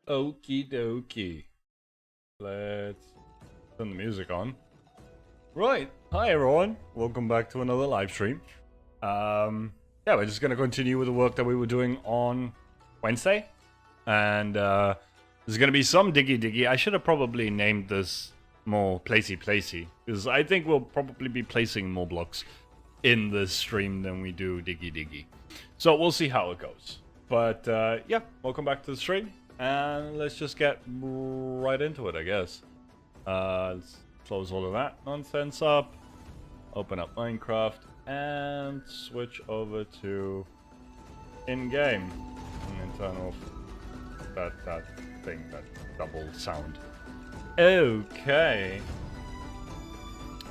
Okie dokie. Let's turn the music on. Right. Hi everyone. Welcome back to another live stream. Yeah, we're just gonna continue with the work that we were doing on Wednesday. And there's gonna be some Diggy Diggy. I should have probably named this more placey, because I think we'll probably be placing more blocks in this stream than we do Diggy Diggy. So we'll see how it goes. But yeah, welcome back to the stream. And let's just get right into it, I guess. Let's close all of that nonsense up. Open up Minecraft. And switch over to in-game. And then turn off that thing, that double sound. Okay.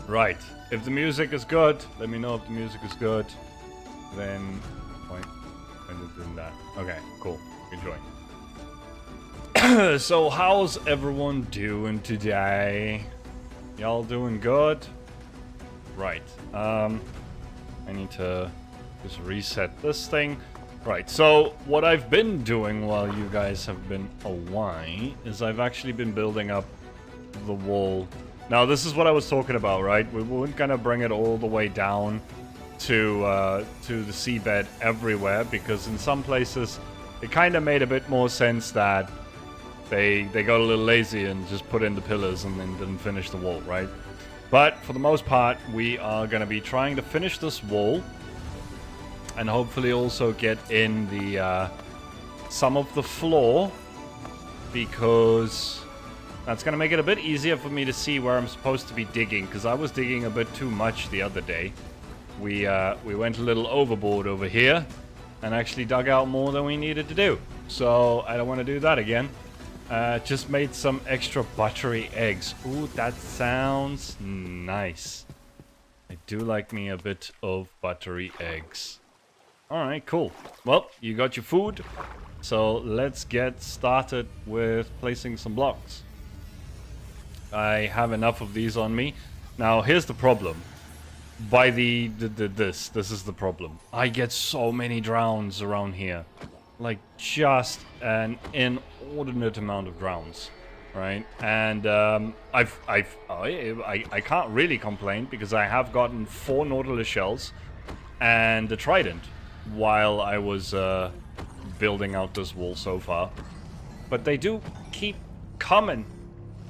Right. If the music is good, let me know if the music is good. Then... Wait. When did do that? Okay, cool. Enjoy. So, how's everyone doing today? Y'all doing good? Right. I need to just reset this thing. Right, so what I've been doing while you guys have been away is I've actually been building up the wall. Now, this is what I was talking about, right? We weren't gonna bring it all the way down to the seabed everywhere, because in some places it kind of made a bit more sense that they got a little lazy and just put in the pillars and then didn't finish the wall, right? But for the most part, we are going to be trying to finish this wall and hopefully also get in the some of the floor, because that's going to make it a bit easier for me to see where I'm supposed to be digging, because I was digging a bit too much the other day. We went a little overboard over here and actually dug out more than we needed to do. So I don't want to do that again. Just made some extra buttery eggs. Ooh, that sounds nice. I do like me a bit of buttery eggs. Alright, cool. Well, you got your food. So let's get started with placing some blocks. I have enough of these on me. Now, here's the problem. By this is the problem. I get so many drowns around here. Like, just an inordinate amount of drowns, right? And I can't really complain, because I have gotten 4 Nautilus shells and a trident while I was building out this wall so far. But they do keep coming,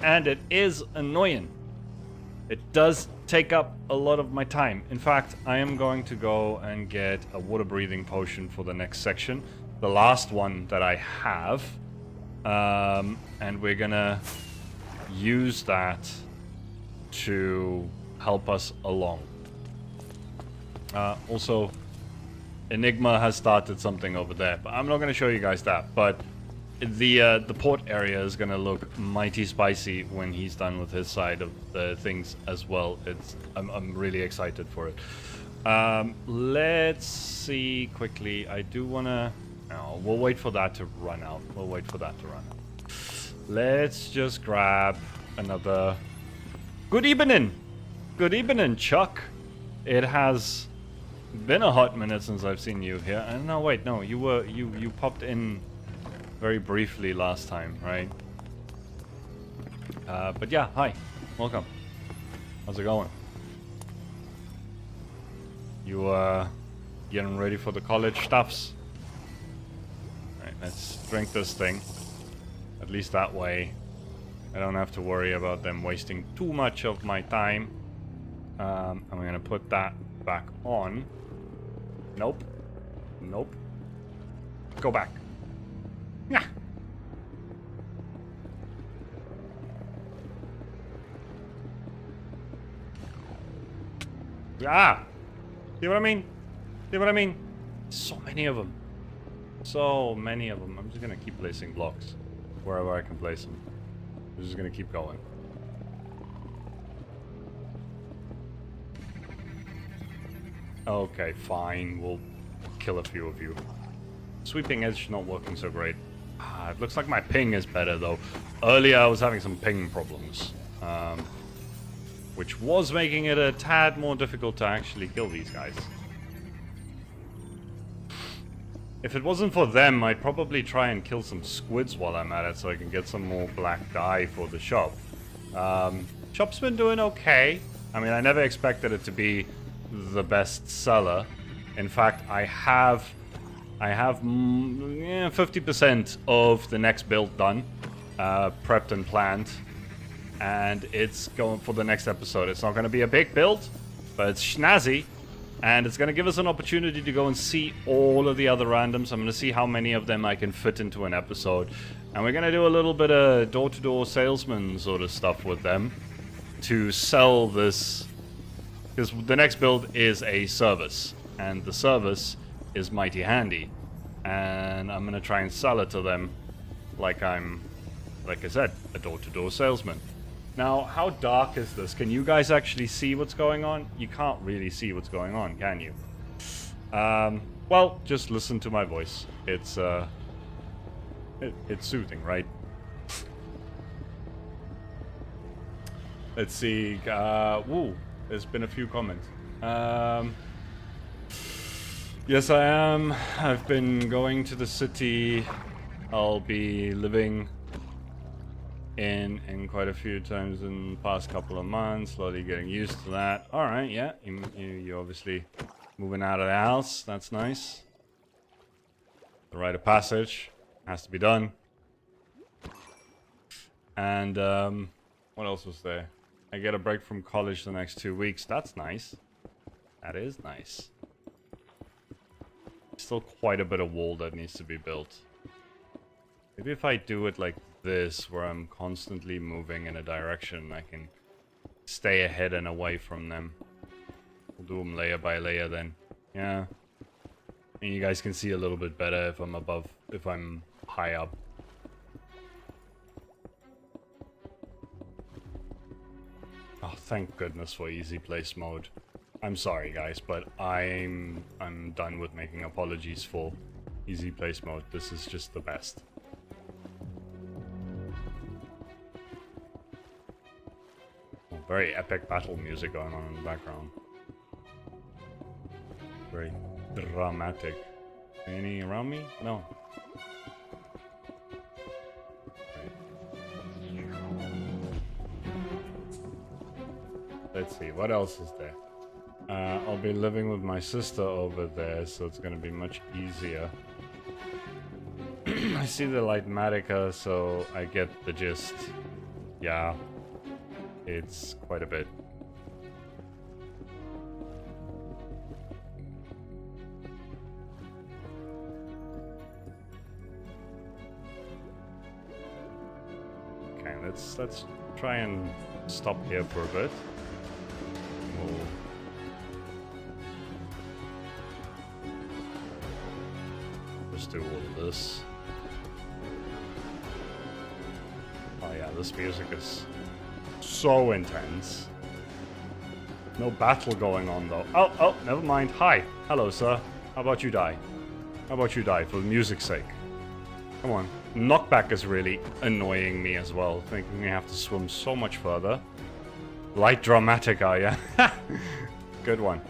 and it is annoying. It does take up a lot of my time. In fact, I am going to go and get a water breathing potion for the next section. The last one that I have. And we're gonna use that to help us along. Also, Enigma has started something over there, but I'm not gonna show you guys that. But the port area is gonna look mighty spicy when he's done with his side of the things as well. I'm really excited for it. Let's see quickly. I do wanna. No, we'll wait for that to run out. Let's just grab another. Good evening. Good evening, Chuck. It has been a hot minute since I've seen you here. And no, wait, no, you popped in very briefly last time, right? But yeah, hi. Welcome. How's it going? You getting ready for the college stuffs? Alright, let's drink this thing. At least that way I don't have to worry about them wasting too much of my time. I'm gonna put that back on. Nope. Nope. Go back. Yeah. Ah! See what I mean? See what I mean? So many of them. So many of them. I'm just gonna keep placing blocks wherever I can place them. I'm just gonna keep going. Okay, fine. We'll kill a few of you. Sweeping edge not working so great. It looks like my ping is better though. Earlier I was having some ping problems, which was making it a tad more difficult to actually kill these guys. If it wasn't for them, I'd probably try and kill some squids while I'm at it so I can get some more black dye for the shop. Shop's been doing okay. I mean, I never expected it to be the best seller. In fact, I have 50% of the next build done, prepped and planned, and it's going for the next episode. It's not going to be a big build, but it's snazzy. And it's going to give us an opportunity to go and see all of the other randoms. I'm going to see how many of them I can fit into an episode. And we're going to do a little bit of door-to-door salesman sort of stuff with them to sell this. Because the next build is a service. And the service is mighty handy. And I'm going to try and sell it to them like I said, a door-to-door salesman. Now, how dark is this? Can you guys actually see what's going on? You can't really see what's going on, can you? Well, just listen to my voice. It's soothing, right? Let's see. Woo, there's been a few comments. Yes, I am. I've been going to the city. I'll be living in quite a few times in the past couple of months, slowly getting used to that. Alright, yeah, you're obviously moving out of the house. That's nice. The rite of passage has to be done. And, what else was there? I get a break from college the next 2 weeks. That's nice. That is nice. Still quite a bit of wall that needs to be built. Maybe if I do it like this, where I'm constantly moving in a direction, I can stay ahead and away from them. We'll do them layer by layer then. Yeah. And you guys can see a little bit better if I'm above, if I'm high up. Oh, thank goodness for easy place mode. I'm sorry guys, but I'm done with making apologies for easy place mode. This is just the best. Very epic battle music going on in the background. Very dramatic. Any around me? No. Right. Let's see, what else is there? I'll be living with my sister over there, so it's gonna be much easier. I see the Lightmatica, so I get the gist. Yeah. It's quite a bit. Okay, let's try and stop here for a bit. We'll just do all of this. Oh yeah, this music is so intense. No battle going on though. Oh, never mind. Hi. Hello, sir. How about you die? How about you die for the music's sake? Come on. Knockback is really annoying me as well, thinking we have to swim so much further. Light Dramatica, yeah. Good one.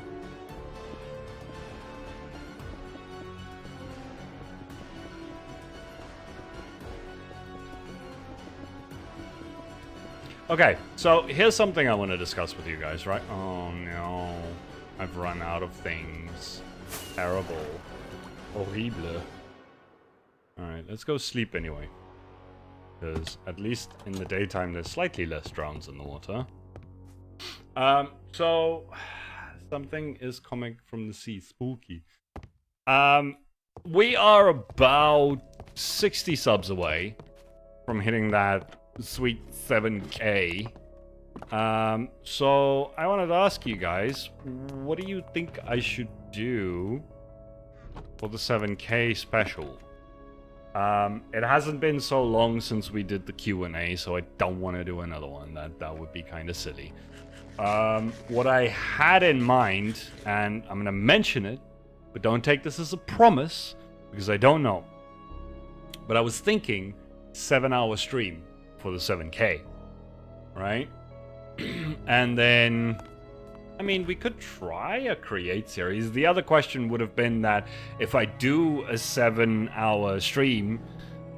Okay, so here's something I want to discuss with you guys, right? Oh no, I've run out of things. Terrible. Horrible. Alright, let's go sleep anyway. Because at least in the daytime there's slightly less drowns in the water. So something is coming from the sea. Spooky. We are about 60 subs away from hitting that sweet 7K. So I wanted to ask you guys, what do you think I should do for the 7K special? It hasn't been so long since we did the Q&A, so I don't want to do another one. That would be kind of silly. What I had in mind, and I'm going to mention it, but don't take this as a promise, because I don't know. But I was thinking 7-hour stream for the 7K, right? And then, I mean, we could try a create series. The other question would have been that if I do a 7-hour stream,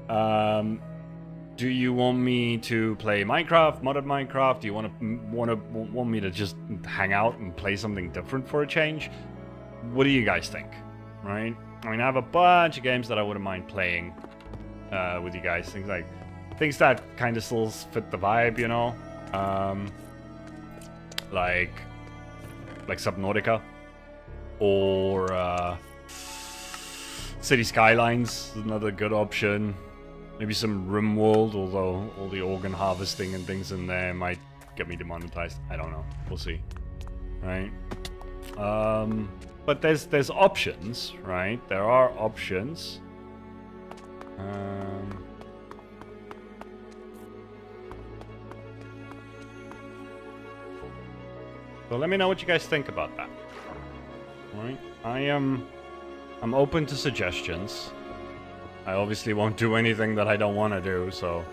do you want me to play Minecraft, modded Minecraft? Do you want me to just hang out and play something different for a change? What do you guys think? Right? I mean, I have a bunch of games that I wouldn't mind playing with you guys. Things that kind of still fit the vibe, you know? Like Subnautica or City Skylines is another good option. Maybe some RimWorld, although all the organ harvesting and things in there might get me demonetized. I don't know. We'll see. Right? But there's options, right? There are options. So let me know what you guys think about that. Alright? I'm open to suggestions. I obviously won't do anything that I don't want to do, so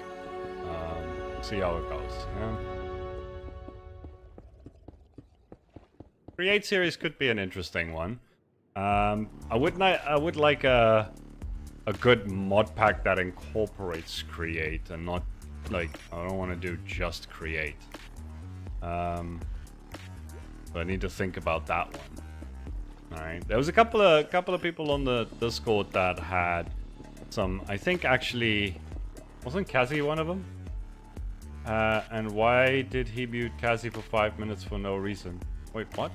see how it goes. Yeah? Create series could be an interesting one. I would like a good mod pack that incorporates create and not like I don't want to do just create. So I need to think about that one. All right. There was a couple of people on the Discord that had some. I think actually wasn't Kazi one of them? And why did he mute Kazi for 5 minutes for no reason? Wait, what?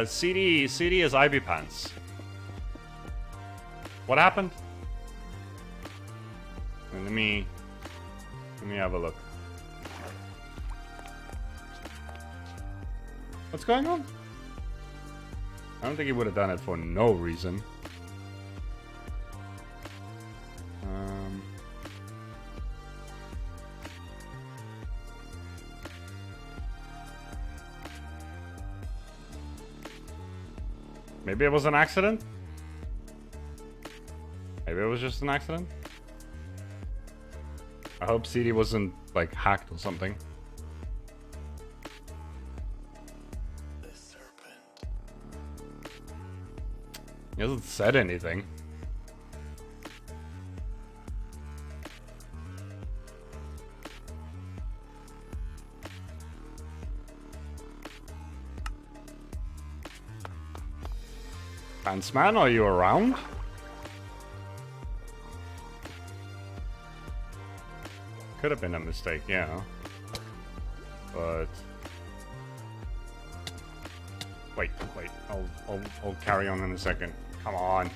CD is Ivy Pants. What happened? Let me have a look. What's going on? I don't think he would have done it for no reason. Maybe it was an accident? Maybe it was just an accident? I hope CD wasn't, like, hacked or something. He hasn't said anything. Pantsman, are you around? Could have been a mistake, yeah. But wait. I'll carry on in a second. Come on.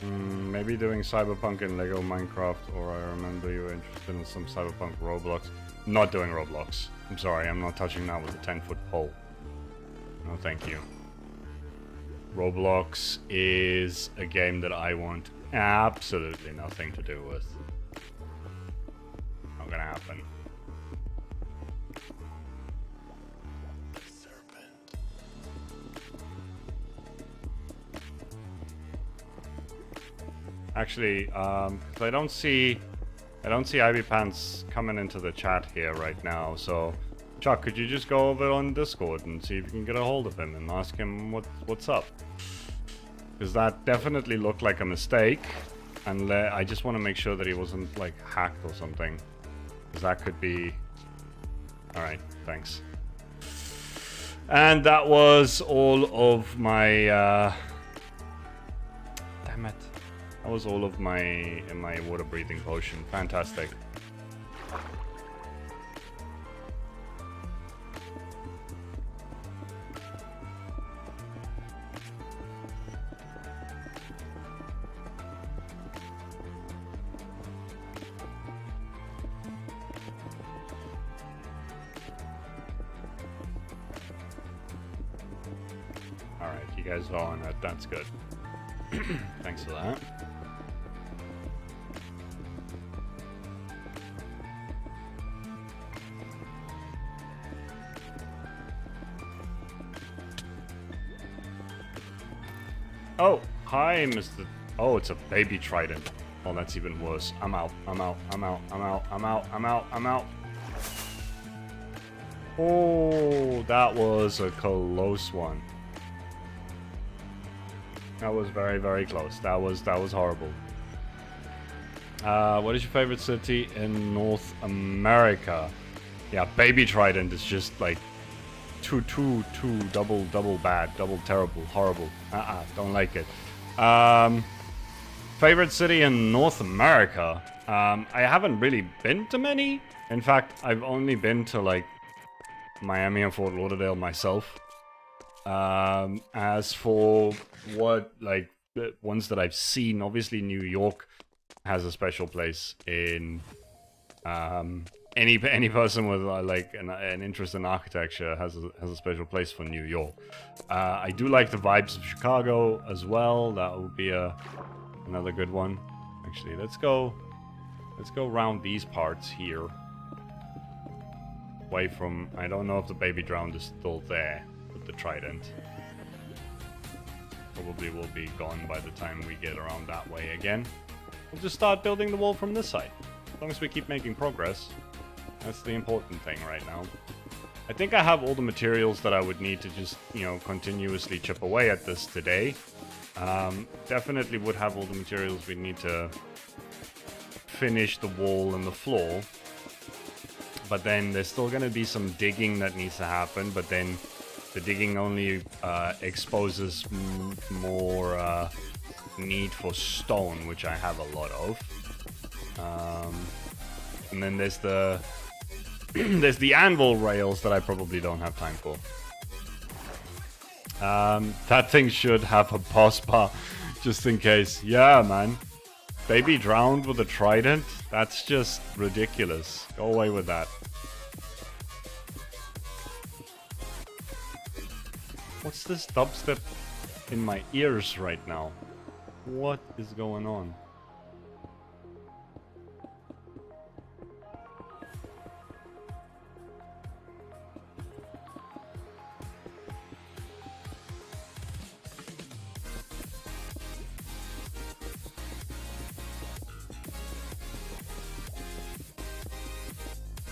Maybe doing Cyberpunk in Lego Minecraft, or I remember you were interested in some Cyberpunk Roblox. Not doing Roblox. I'm sorry, I'm not touching that with a 10-foot pole. No, thank you. Roblox is a game that I want absolutely nothing to do with. Not gonna happen. Actually, I don't see Ivy Pants coming into the chat here right now, so Chuck, could you just go over on Discord and see if you can get a hold of him and ask him what's up? Because that definitely looked like a mistake, and I just want to make sure that he wasn't like hacked or something, because that could be. All right, thanks. And that was all of my. Damn it. That was all of my water breathing potion. Fantastic. All right, you guys are on it. That's good. Thanks for that. Oh, hi, Mr. Oh, it's a baby trident. Oh, that's even worse. I'm out. I'm out. I'm out. I'm out. I'm out. I'm out. I'm out. Oh, that was a close one. That was very, very close. That was horrible. What is your favorite city in North America? Yeah, baby trident is just like too double bad, double terrible, horrible. Don't like it. Favorite city in North America? I haven't really been to many. In fact, I've only been to like Miami and Fort Lauderdale myself. As for what, like, the ones that I've seen, obviously New York has a special place in, any person with like an interest in architecture has a special place for New York. I do like the vibes of Chicago as well. That would be another good one. Actually, let's go around these parts here. Away from, I don't know if the baby drowned is still there with the trident. Probably will be gone by the time we get around that way again. We'll just start building the wall from this side. As long as we keep making progress. That's the important thing right now. I think I have all the materials that I would need to just, you know, continuously chip away at this today. Definitely would have all the materials we need to finish the wall and the floor. But then there's still going to be some digging that needs to happen, but then the digging only exposes more need for stone, which I have a lot of. And then there's the there's the anvil rails that I probably don't have time for. That thing should have a boss bar, just in case. Yeah, man. Baby drowned with a trident? That's just ridiculous. Go away with that. What's this dubstep in my ears right now? What is going on?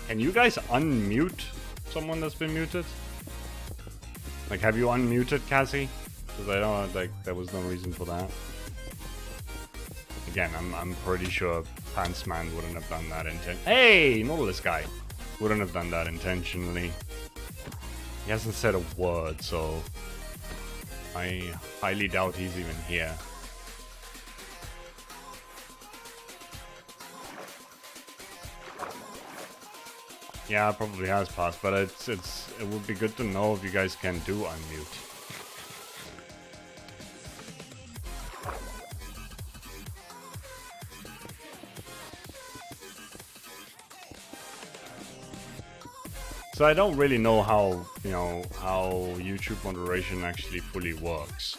Can you guys unmute someone that's been muted? Like, have you unmuted Cassie? Because I don't, like, there was no reason for that. Again, I'm pretty sure Pantsman wouldn't have done that Hey, Nautilus guy! Wouldn't have done that intentionally. He hasn't said a word, so I highly doubt he's even here. Yeah, it probably has passed, but it would be good to know if you guys can do unmute. So I don't really know how, you know, how YouTube moderation actually fully works.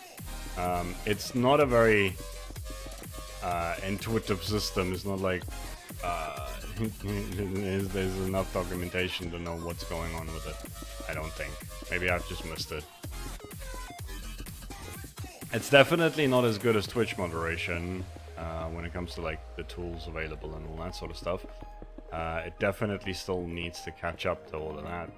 It's not a very intuitive system. It's not like there's enough documentation to know what's going on with it. I don't think. Maybe I've just missed it. It's definitely not as good as Twitch moderation when it comes to like the tools available and all that sort of stuff. It definitely still needs to catch up to all of that.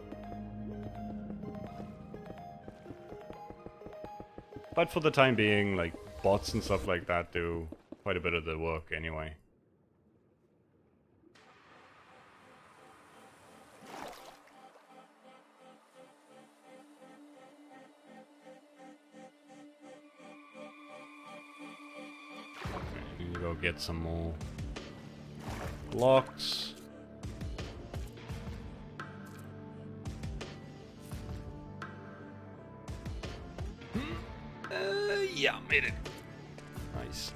But for the time being, like bots and stuff like that do quite a bit of the work anyway. Go get some more blocks. Yeah, made it. Nice.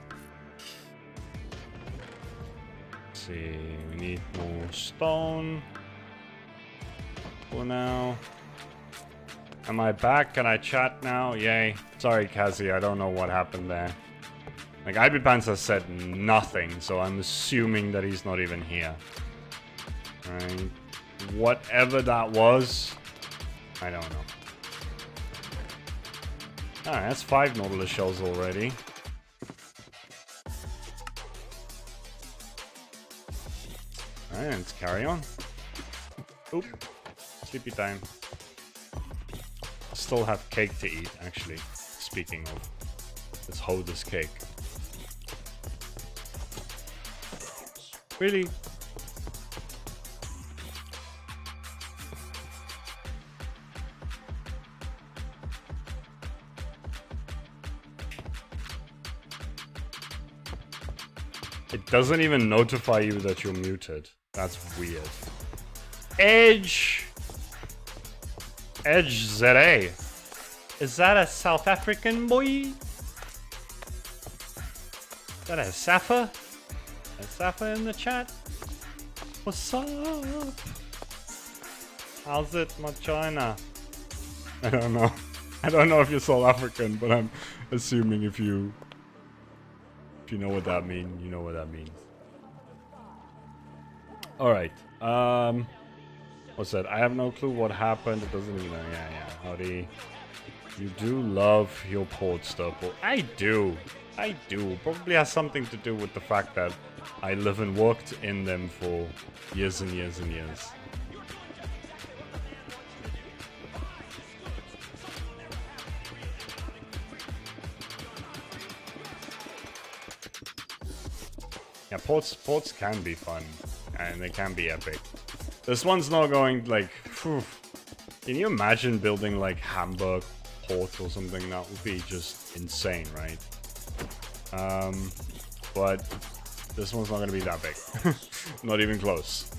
Let's see, we need more stone for now. Am I back? Can I chat now? Yay. Sorry, Kazi, I don't know what happened there. Like, Ibipants has said nothing, so I'm assuming that he's not even here. Alright. Whatever that was, I don't know. Alright, that's 5 Nautilus shells already. Alright, let's carry on. Oop. Sleepy time. I still have cake to eat, actually. Speaking of. Let's hold this cake. Really? It doesn't even notify you that you're muted. That's weird. Edge ZA. Is that a South African boy? Is that a Safa? A Safa in the chat? What's up? How's it, my China? I don't know. I don't know if you're South African, but I'm assuming if you know what that means, you know what that means. Alright. What's that? I have no clue what happened. It doesn't even know. Yeah. Howdy. You do love your ports, Derpol. I do. Probably has something to do with the fact that I live and worked in them for years and years and years. Yeah, ports can be fun, and they can be epic. This one's not going, like, phew. Can you imagine building, like, Hamburg port or something? That would be just insane, right? But this one's not going to be that big. Not even close.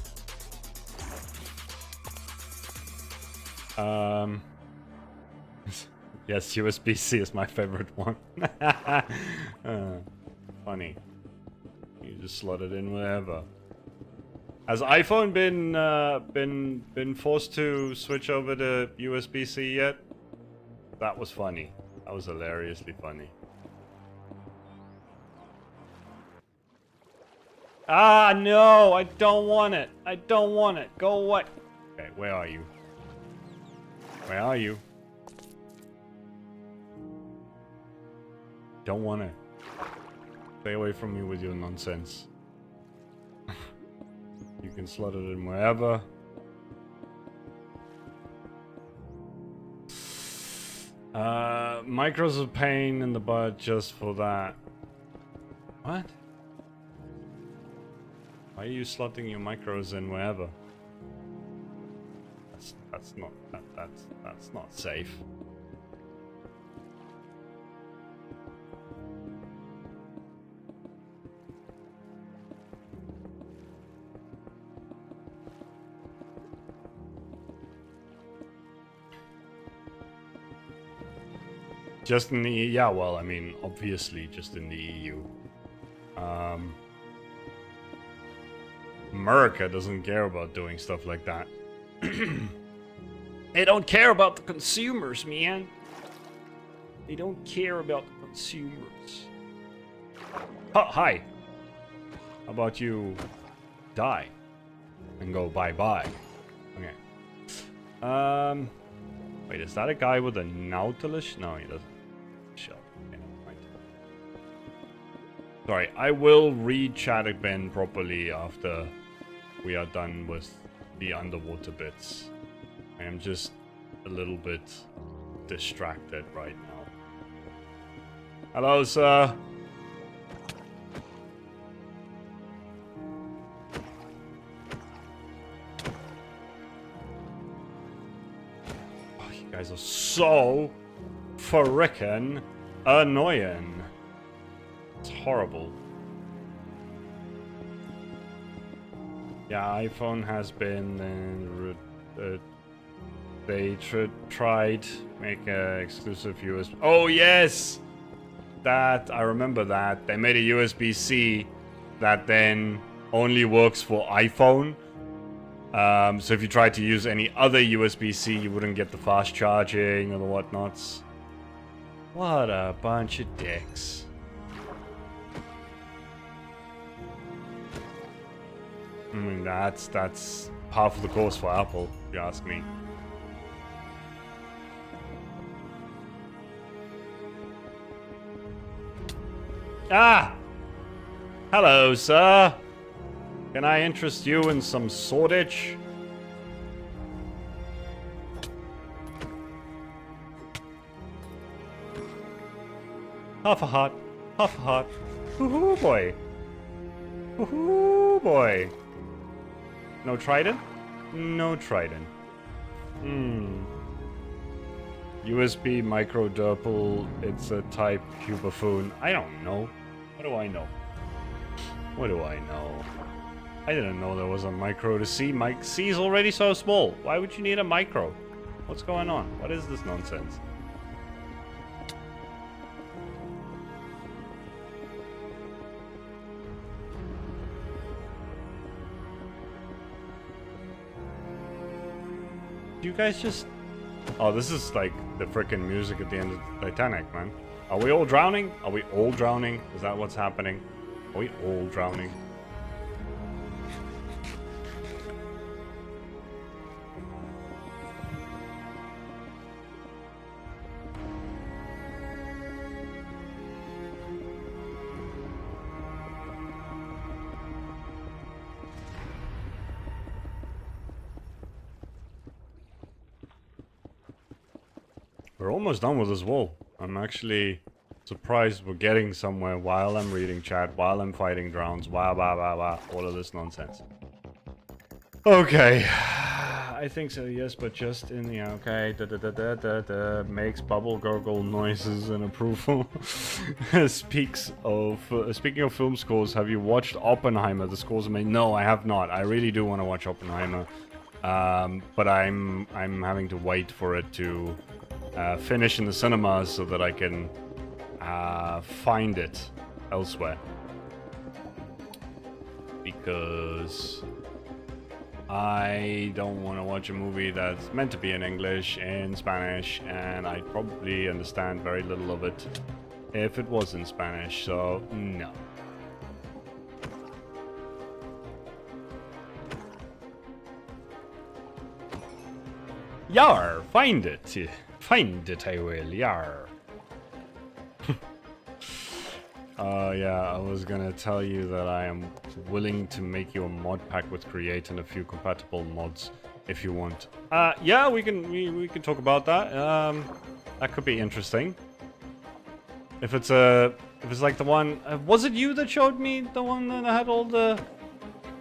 Yes, USB-C is my favorite one. Funny. You just slot it in wherever. Has iPhone been forced to switch over to USB-C yet? That was funny. That was hilariously funny. Ah, no! I don't want it! I don't want it! Go away! Okay, where are you? Where are you? Don't want it. Stay away from me with your nonsense. You can slot it in wherever. Micros of pain in the butt just for that. What? Why are you slotting your micros in wherever? That's not safe. Just in the yeah, well, I mean, obviously, just in the EU. America doesn't care about doing stuff like that. They don't care about the consumers, man. They don't care about the consumers. Oh, hi. How about you die and go bye-bye? Okay. Wait, is that a guy with a Nautilus? No, he doesn't. Shell. Okay, never mind. Sorry, I will read chat again properly after we are done with the underwater bits. I am just a little bit distracted right now. Hello, sir. You guys are so frickin' annoying. It's horrible. Yeah, iPhone has been they tried make a exclusive USB. Oh yes, that I remember that they made a USB-C that then only works for iPhone. So if you tried to use any other USB-C, you wouldn't get the fast charging or the whatnots. What a bunch of dicks. I mean, that's par for the course for Apple, if you ask me. Ah! Hello, sir. Can I interest you in some swordage? Half a heart. Half a heart. Woohoo, boy. Woohoo, boy. No trident? No trident. USB micro Derpol. It's a type cubophone. I don't know. What do I know? What do I know? I didn't know there was a micro to C. C is already so small. Why would you need a micro? What's going on? What is this nonsense? You guys just... Oh, this is like the frickin' music at the end of Titanic, man. Are we all drowning? Are we all drowning? Is that what's happening? Are we all drowning? We're almost done with this wall. I'm actually surprised we're getting somewhere while I'm reading chat, while I'm fighting drowns, all of this nonsense. Okay. I think so, yes, but just in the... Okay. Makes bubble gurgle noises in approval. Speaking of film scores, have you watched Oppenheimer? The scores are made... No, I have not. I really do want to watch Oppenheimer. But I'm having to wait for it to... finish in the cinemas so that I can find it elsewhere. Because I don't want to watch a movie that's meant to be in English, in Spanish, and I'd probably understand very little of it if it was in Spanish, so no. Yar, find it. Find it, I will, yar. Yeah, I was gonna tell you that I am willing to make you a mod pack with Create and a few compatible mods if you want. Yeah, we can talk about that. That could be interesting. If it's like the one, was it you that showed me the one that had all the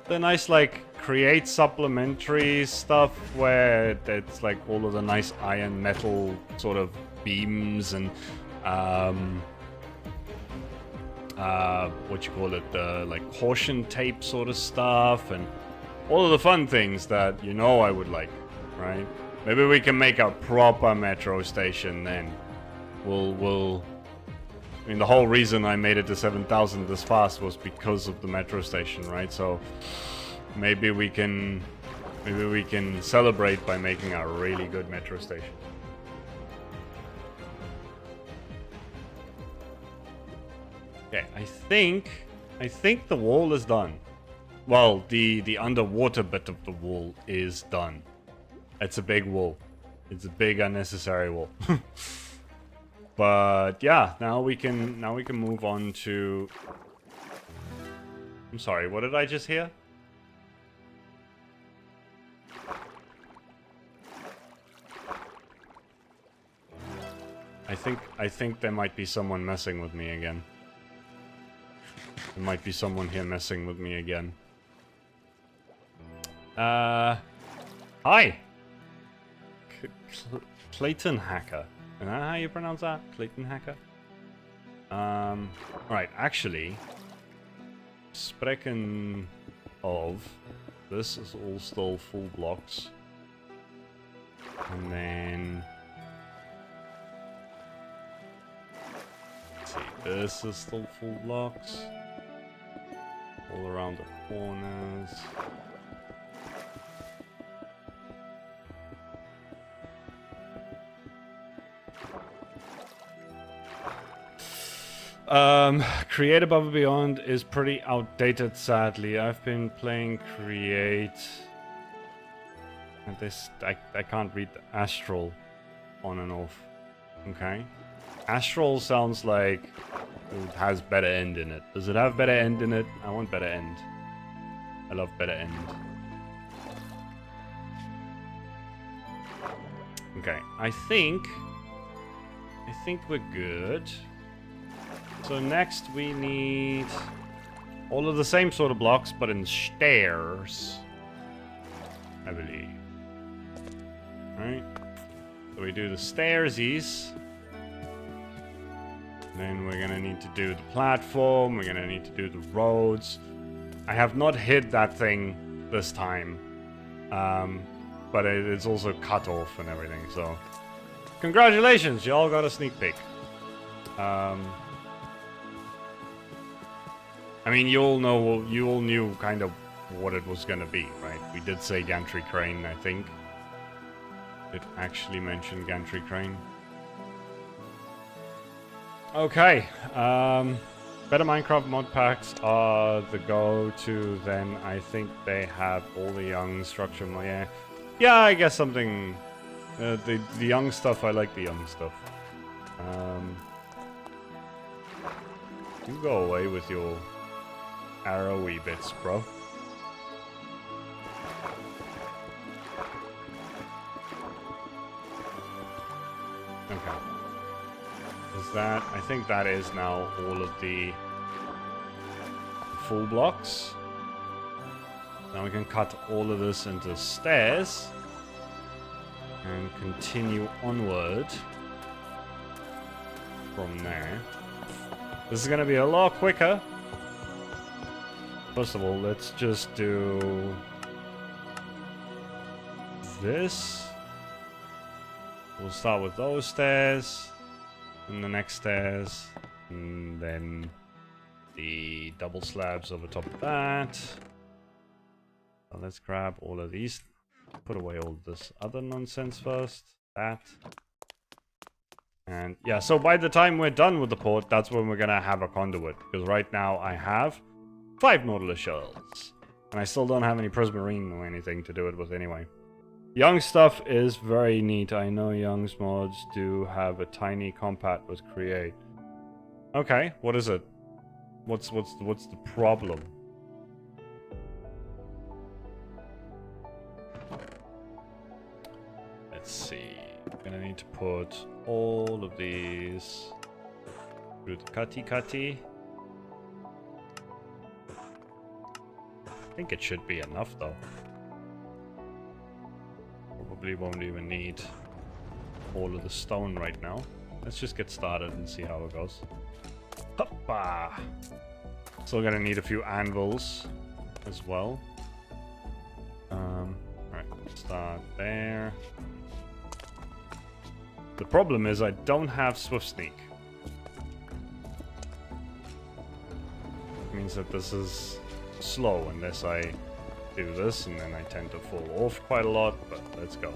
nice like Create supplementary stuff where it's like all of the nice iron metal sort of beams and what you call it, like caution tape sort of stuff and all of the fun things that you know I would like, right? Maybe we can make a proper metro station then. We'll I mean, the whole reason I made it to 7,000 this fast was because of the metro station, right? So maybe we can celebrate by making a really good metro station. Okay, I think the wall is done. Well, the underwater bit of the wall is done. It's a big wall. It's a big unnecessary wall. But yeah, now we can move on to... I'm sorry, what did I just hear? I think there might be someone messing with me again. There might be someone here messing with me again. Hi! Clayton Hacker. Is that how you pronounce that? Clayton Hacker? Right, actually... Spreken of... This is all still full blocks. And then... Let's see, this is still full blocks. All around the corners. Create Above and Beyond is pretty outdated, sadly. I've been playing Create... And this... I can't read the Astral on and off. Okay? Astral sounds like It has better end in it. Does it have better end in it? I want better end. I love better end. Okay, I think we're good. So next we need all of the same sort of blocks, but in stairs, I believe. Alright. So we do the stairsies. Then we're gonna need to do the platform. We're gonna need to do the roads. I have not hit that thing this time. But it's also cut off and everything, so... Congratulations, you all got a sneak peek. I mean, you all knew kind of what it was gonna be, right? We did say gantry crane, I think. It actually mentioned gantry crane. Okay, better Minecraft mod packs are the go-to, then I think they have all the young structure, yeah, I guess something, the young stuff, I like the young stuff. You go away with your arrowy bits, bro. Okay. Is that... I think that is now all of the full blocks. Now we can cut all of this into stairs. And continue onward from there. This is going to be a lot quicker. First of all, let's just do this. We'll start with those stairs. And the next stairs. And then the double slabs over top of that. So let's grab all of these. Put away all this other nonsense first. That. And yeah, so by the time we're done with the port, that's when we're gonna have a conduit. Because right now I have 5 Nautilus shells. And I still don't have any prismarine or anything to do it with anyway. Young stuff is very neat. I know Young's mods do have a tiny compat with create. Okay, what is it? What's the problem? Let's see. I'm gonna need to put all of these through the cutty. I think it should be enough though. Probably won't even need all of the stone right now. Let's just get started and see how it goes. Hoppa! Still gonna need a few anvils as well. Alright, start there. The problem is I don't have Swift Sneak. It means that this is slow unless I do this, and then I tend to fall off quite a lot, but let's go.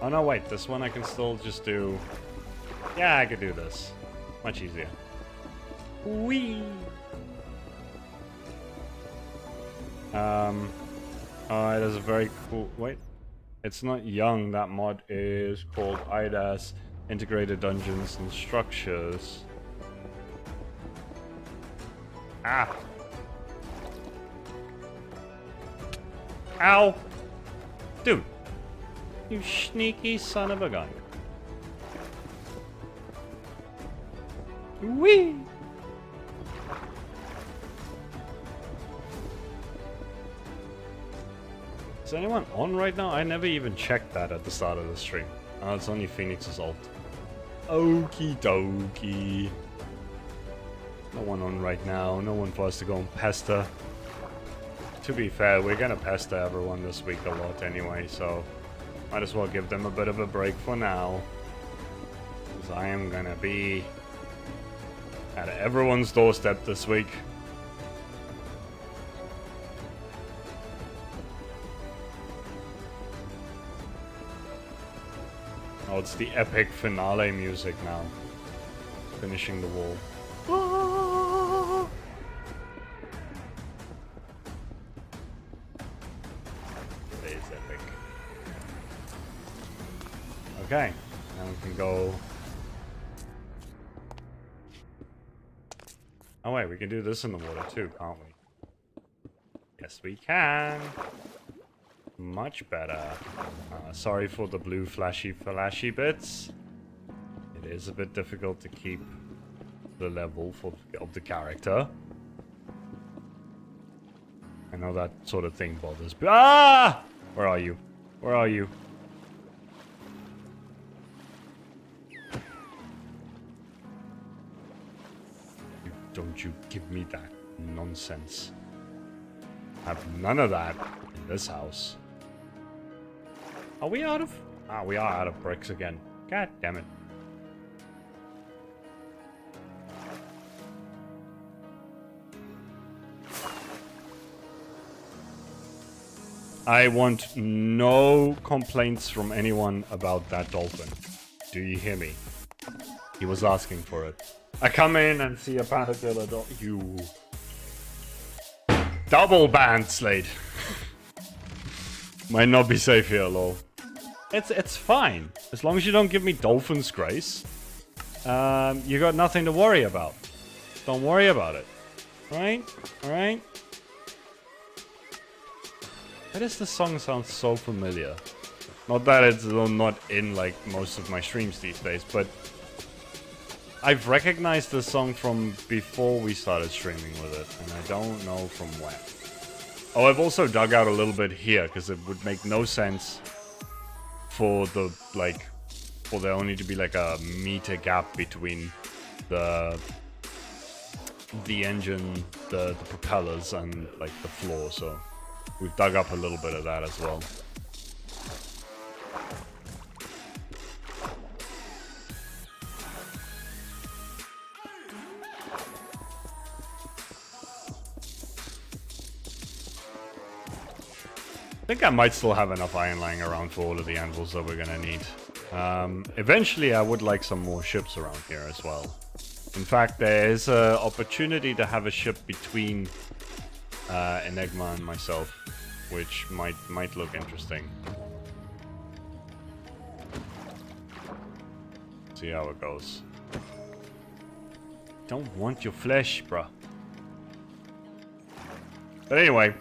Oh no, wait, this one I can still just do... Yeah, I could do this. Much easier. Whee! Alright, there's a very cool... Wait. It's not Young, that mod is called IDAS, Integrated Dungeons and Structures. Ah! Ow! Dude! You sneaky son of a gun. Whee! Is anyone on right now? I never even checked that at the start of the stream. Oh, it's only Pheonix's ult. Okie dokie. No one on right now. No one for us to go and pester. To be fair, we're gonna pester everyone this week a lot anyway, so might as well give them a bit of a break for now. Because I am gonna be at everyone's doorstep this week. Oh, it's the epic finale music now. Finishing the wall. It is epic. Okay, now we can go Oh wait, we can do this in the water too, can't we? Yes, we can. Much better. Sorry for the blue flashy bits. It is a bit difficult to keep the level of the character. I know that sort of thing bothers. Ah! Where are you? Where are you? Don't you give me that nonsense. Have none of that in this house. Are we out of... Ah, we are out of bricks again. God damn it. I want no complaints from anyone about that dolphin. Do you hear me? He was asking for it. I come in and see a caterpillar dolphin. You... Double banned, Slade. Might not be safe here, lol. It's fine. As long as you don't give me Dolphin's Grace, you got nothing to worry about. Don't worry about it. Alright? Alright? Why does the song sound so familiar? Not that it's not in, like, most of my streams these days, but... I've recognized the song from before we started streaming with it, and I don't know from when. Oh, I've also dug out a little bit here, because it would make no sense for the, like, for there only to be, like, a meter gap between the engine, the propellers, and, like, the floor, so we've dug up a little bit of that as well. I think I might still have enough iron lying around for all of the anvils that we're gonna need. Eventually, I would like some more ships around here as well. In fact, there is an opportunity to have a ship between Enigma and myself, which might look interesting. See how it goes. Don't want your flesh, bruh. But anyway.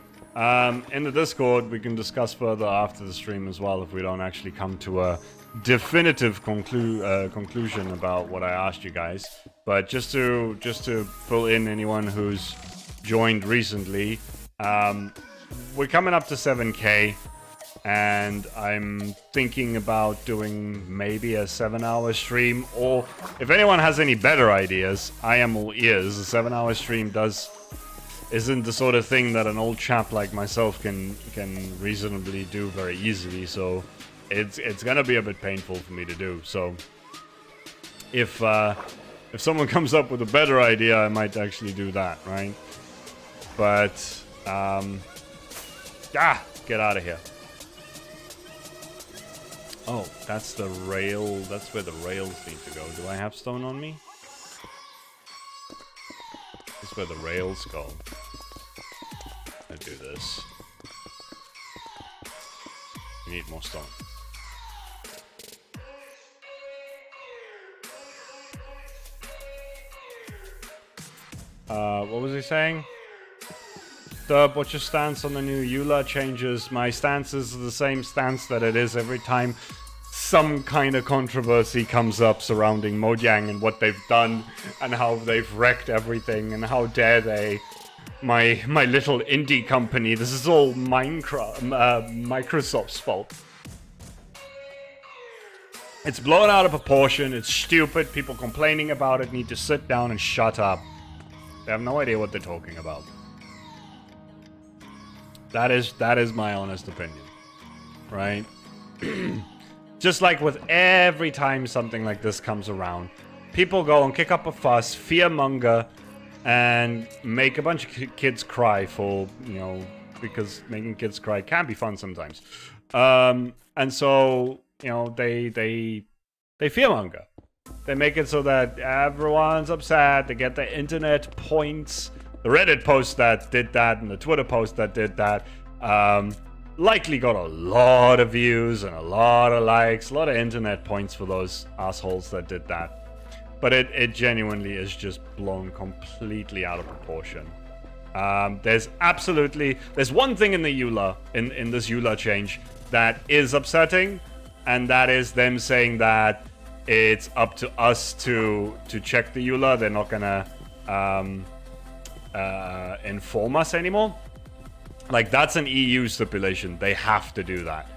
In the Discord, we can discuss further after the stream as well if we don't actually come to a definitive conclusion about what I asked you guys. But just to fill in anyone who's joined recently, we're coming up to 7K, and I'm thinking about doing maybe a 7-hour stream, or if anyone has any better ideas, I am all ears. A 7-hour stream isn't the sort of thing that an old chap like myself can reasonably do very easily, so it's gonna be a bit painful for me to do. So if someone comes up with a better idea, I might actually do that, right? But get out of here. Oh, that's the rail. That's where the rails need to go. Do I have stone on me? That's where the rails go. I do this. We need more stone. What was he saying? Derp, what's your stance on the new EULA changes? My stance is the same stance that it is every time some kind of controversy comes up surrounding Mojang and what they've done and how they've wrecked everything and how dare they. My little indie company, this is all Microsoft's fault. It's blown out of proportion, it's stupid, people complaining about it need to sit down and shut up. They have no idea what they're talking about. That is my honest opinion, right? Just like with every time something like this comes around, people go and kick up a fuss, fearmonger, and make a bunch of kids cry for, you know, because making kids cry can be fun sometimes. And so, you know, they fearmonger. They make it so that everyone's upset, they get the internet points. The Reddit post that did that and the Twitter post that did that likely got a lot of views and a lot of likes, a lot of internet points for those assholes that did that. But it genuinely is just blown completely out of proportion. There's one thing in the EULA, in this EULA change, that is upsetting, and that is them saying that it's up to us to check the EULA. They're not gonna inform us anymore. Like, that's an EU stipulation. They have to do that.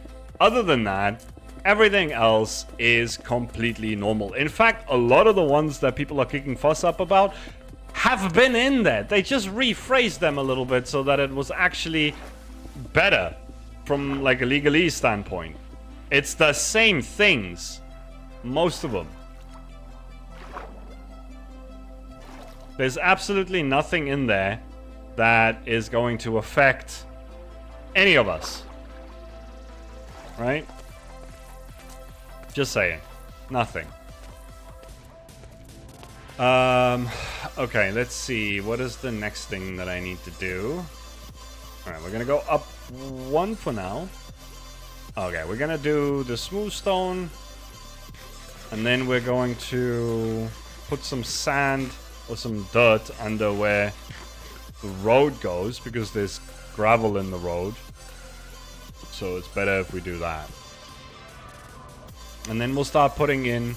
Other than that, everything else is completely normal. In fact, a lot of the ones that people are kicking fuss up about have been in there. They just rephrased them a little bit so that it was actually better from like a legalese standpoint. It's the same things, most of them. There's absolutely nothing in there that is going to affect any of us. Right? Just saying. Nothing. Okay, let's see. What is the next thing that I need to do? Alright, we're gonna go up one for now. Okay, we're gonna do the smooth stone. And then we're going to put some sand or some dirt under where the road goes, because there's gravel in the road. So it's better if we do that. And then we'll start putting in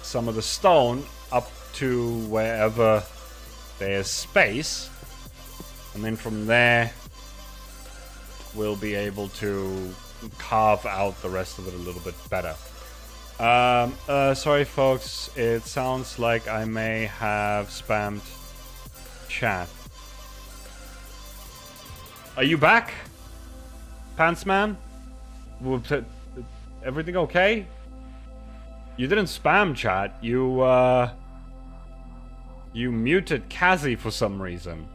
some of the stone up to wherever there's space. And then from there, we'll be able to carve out the rest of it a little bit better. Sorry folks, it sounds like I may have spammed chat. Are you back? Pants man? Everything okay? You didn't spam chat. You muted Kazi for some reason.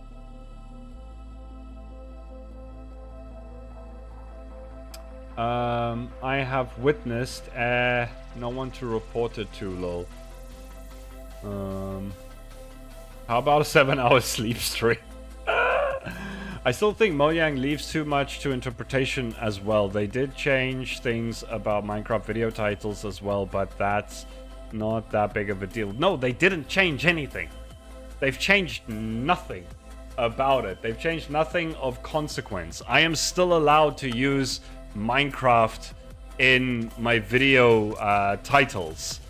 I have witnessed no one to report it to, lol. How about a 7-hour sleep stream? I still think Mojang leaves too much to interpretation as well. They did change things about Minecraft video titles as well, but that's not that big of a deal. No, they didn't change anything. They've changed nothing about it. They've changed nothing of consequence. I am still allowed to use Minecraft in my video titles.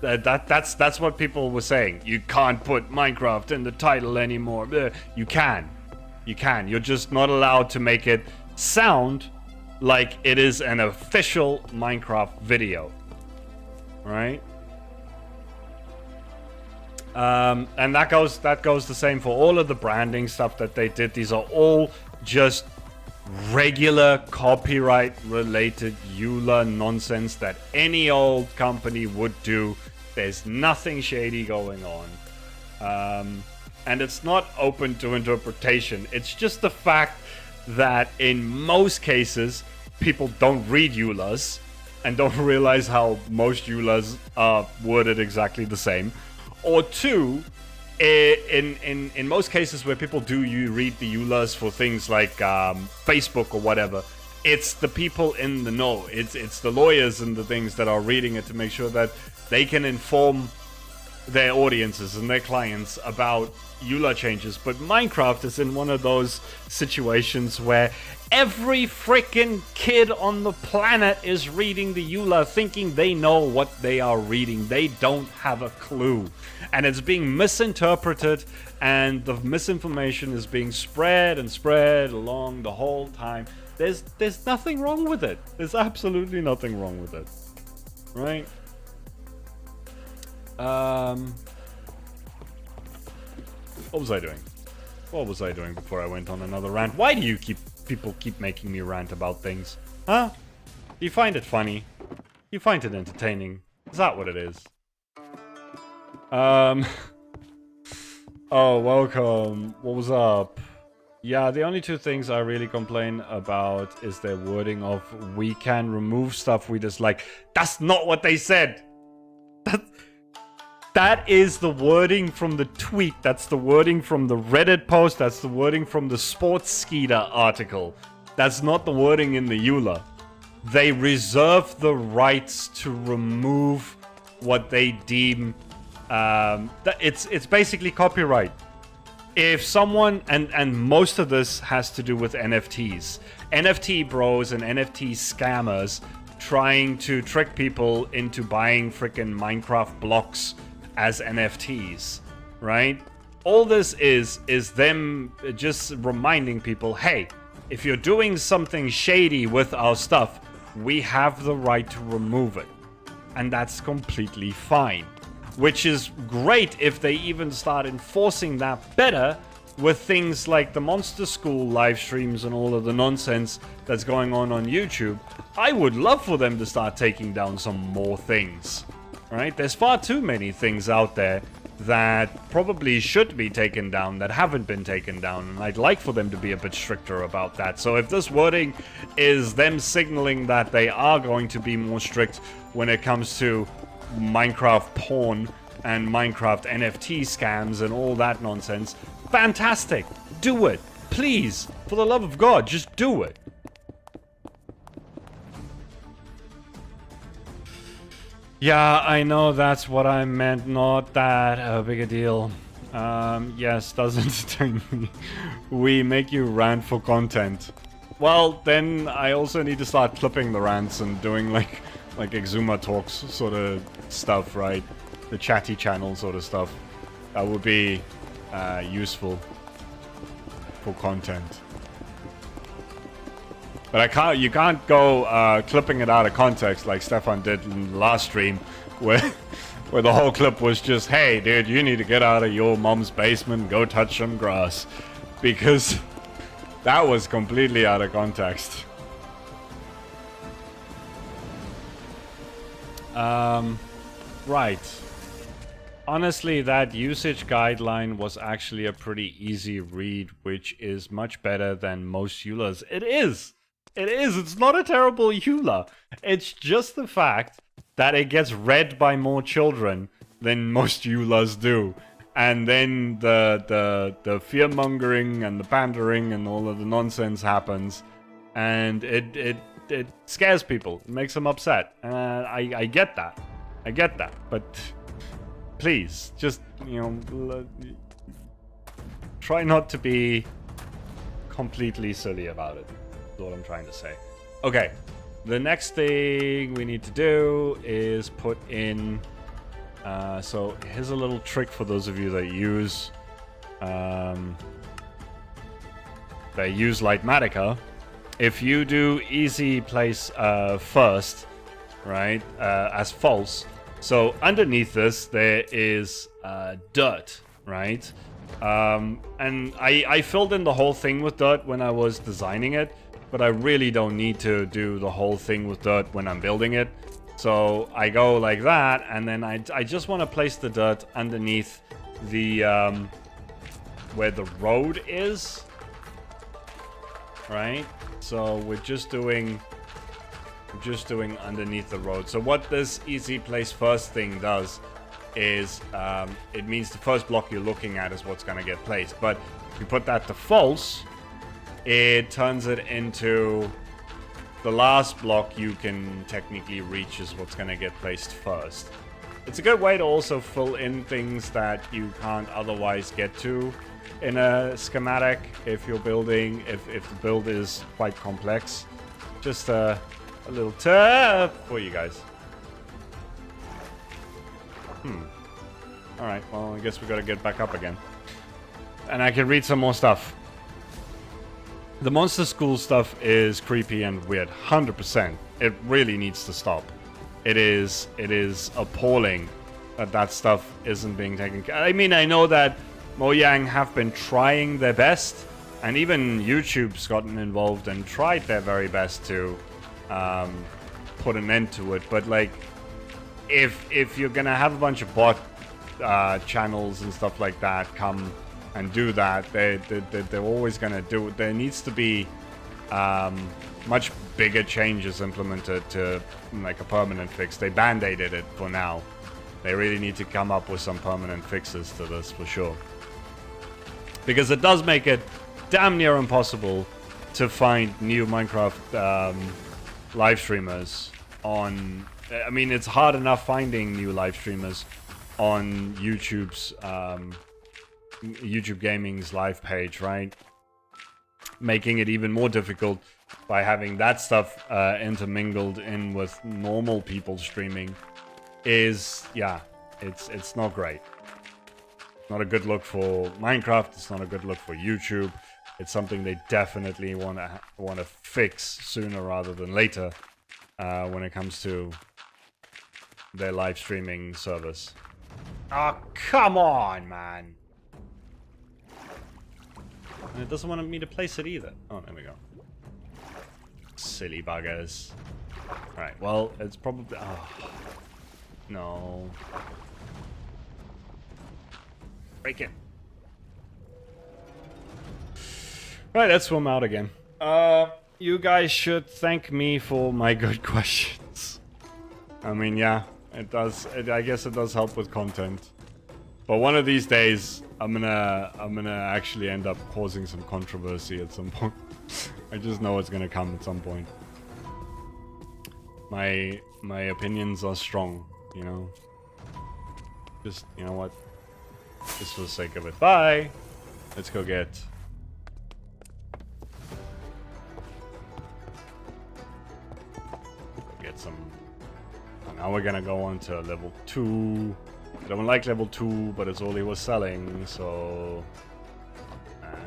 That's what people were saying. You can't put Minecraft in the title anymore. You can. You can. You're just not allowed to make it sound like it is an official Minecraft video. Right? And that goes the same for all of the branding stuff that they did. These are all just regular copyright related EULA nonsense that any old company would do. There's nothing shady going on. And it's not open to interpretation. It's just the fact that in most cases, people don't read EULAs and don't realize how most EULAs are worded exactly the same. Or two, in most cases where people do read the EULAs for things like Facebook or whatever, it's the people in the know. It's the lawyers and the things that are reading it to make sure that they can inform their audiences and their clients about EULA changes. But Minecraft is in one of those situations where every freaking kid on the planet is reading the EULA thinking they know what they are reading. They don't have a clue. And it's being misinterpreted, and the misinformation is being spread and spread along the whole time. There's nothing wrong with it. There's absolutely nothing wrong with it. Right? What was I doing? What was I doing before I went on another rant? Why do people keep making me rant about things? Huh? Do you find it funny? Do you find it entertaining? Is that what it is? Oh, welcome. What was up? Yeah, the only two things I really complain about is their wording of we can remove stuff we dislike. That's not what they said! That is the wording from the tweet. That's the wording from the Reddit post. That's the wording from the Sports Skeeter article. That's not the wording in the EULA. They reserve the rights to remove what they deem It's basically copyright. If someone, and most of this has to do with NFTs. NFT bros and NFT scammers trying to trick people into buying freaking Minecraft blocks as NFTs, right? All this is them just reminding people, hey, if you're doing something shady with our stuff, we have the right to remove it. And that's completely fine. Which is great if they even start enforcing that better with things like the Monster School live streams and all of the nonsense that's going on YouTube. I would love for them to start taking down some more things, right? There's far too many things out there that probably should be taken down that haven't been taken down, and I'd like for them to be a bit stricter about that. So if this wording is them signaling that they are going to be more strict when it comes to Minecraft porn and Minecraft NFT scams and all that nonsense, fantastic. Do it. Please. For the love of God, just do it. Yeah, I know that's what I meant. Not that big a deal. Yes, does entertain me. We make you rant for content. Well, then I also need to start clipping the rants and doing like Exuma Talks sort of stuff, right? The chatty channel sort of stuff. That would be useful for content. But you can't go clipping it out of context like Stefan did in the last stream, where the whole clip was just, hey dude, you need to get out of your mom's basement and go touch some grass. Because that was completely out of context. Right. Honestly, that usage guideline was actually a pretty easy read, which is much better than most EULAs. It is! It is! It's not a terrible EULA. It's just the fact that it gets read by more children than most EULAs do. And then the fear-mongering and the pandering and all of the nonsense happens. And it scares people. It makes them upset. I get that. I get that. But please, just, you know, try not to be completely silly about it. That's what I'm trying to say. Okay. The next thing we need to do is put in... so here's a little trick for those of you that use... Lightmatica. If you do easy place first, right, as false, so underneath this there is dirt, right? And I filled in the whole thing with dirt when I was designing it, but I really don't need to do the whole thing with dirt when I'm building it. So I go like that, and then I just want to place the dirt underneath the where the road is, right? So we're just doing underneath the road. So what this easy place first thing does is it means the first block you're looking at is what's going to get placed. But if you put that to false, it turns it into the last block you can technically reach is what's going to get placed first. It's a good way to also fill in things that you can't otherwise get to in a schematic if you're building, if the build is quite complex. Just a little tip for you guys. Alright, well, I guess we gotta get back up again. And I can read some more stuff. The Monster School stuff is creepy and weird. 100%. It really needs to stop. It is appalling that stuff isn't being taken care of. I mean, I know that Mojang have been trying their best, and even YouTube's gotten involved and tried their very best to put an end to it. But like, if you're gonna have a bunch of bot channels and stuff like that come and do that, they're always gonna do it. There needs to be much bigger changes implemented to like a permanent fix. They band-aided it for now. They really need to come up with some permanent fixes to this for sure. Because it does make it damn near impossible to find new Minecraft live streamers on... I mean, it's hard enough finding new live streamers on YouTube's YouTube Gaming's live page, right? Making it even more difficult by having that stuff intermingled in with normal people streaming is, yeah, it's not great. Not a good look for Minecraft. It's not a good look for YouTube. It's something they definitely want to fix sooner rather than later when it comes to their live streaming service. Oh, come on, man. And it doesn't want me to place it either. Oh, there we go. Silly buggers. Alright, well, it's probably... Oh, no. Break it. Right, let's swim out again. You guys should thank me for my good questions. I mean, yeah, it does. I guess it does help with content. But one of these days, I'm gonna actually end up causing some controversy at some point. I just know it's gonna come at some point. My opinions are strong, you know. Just, you know what? Just for the sake of it. Bye. Let's go get. Some. Now we're gonna go on to level 2. I don't like level 2, but it's all he was selling, so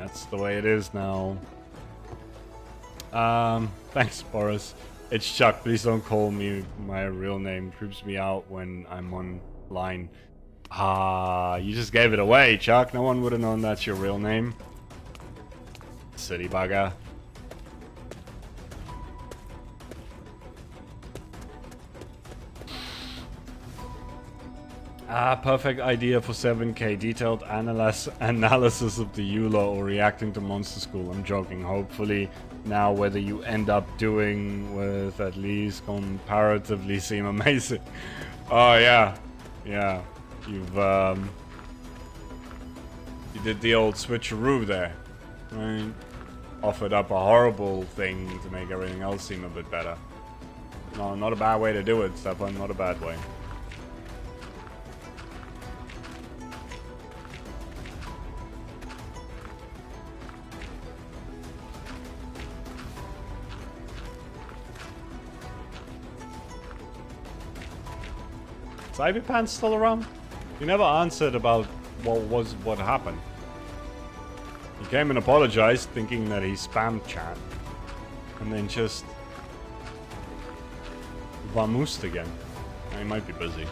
that's the way it is now. Thanks, Boris. It's Chuck. Please don't call me my real name. Creeps me out when I'm online. Ah, you just gave it away, Chuck. No one would have known that's your real name. City bugger. Perfect idea for 7K. Detailed analysis of the EULA or reacting to Monster School. I'm joking. Hopefully, now whether you end up doing with at least comparatively seem amazing. Oh, yeah. Yeah. You've, you did the old switcheroo there. Right? Offered up a horrible thing to make everything else seem a bit better. No, not a bad way to do it, Stefan. Not a bad way. Cyberpan's still around? You never answered about what happened. He came and apologized, thinking that he spammed chat, and then just vamoosed again. He might be busy.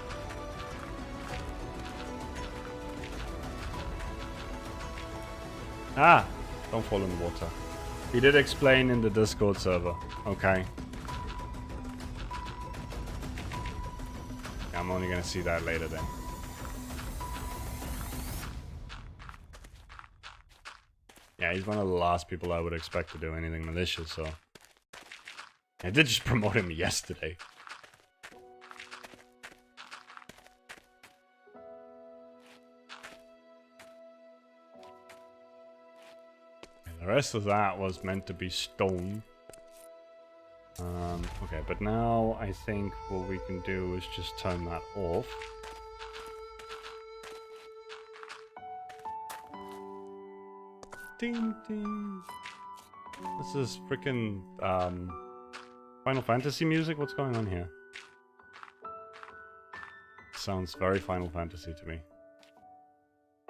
Ah, don't fall in the water. He did explain in the Discord server. Okay. I'm only gonna see that later then. Yeah, he's one of the last people I would expect to do anything malicious, so... I did just promote him yesterday. And the rest of that was meant to be stone. Okay, but now I think what we can do is just turn that off. Ding ding. This is freaking Final Fantasy music? What's going on here? Sounds very Final Fantasy to me.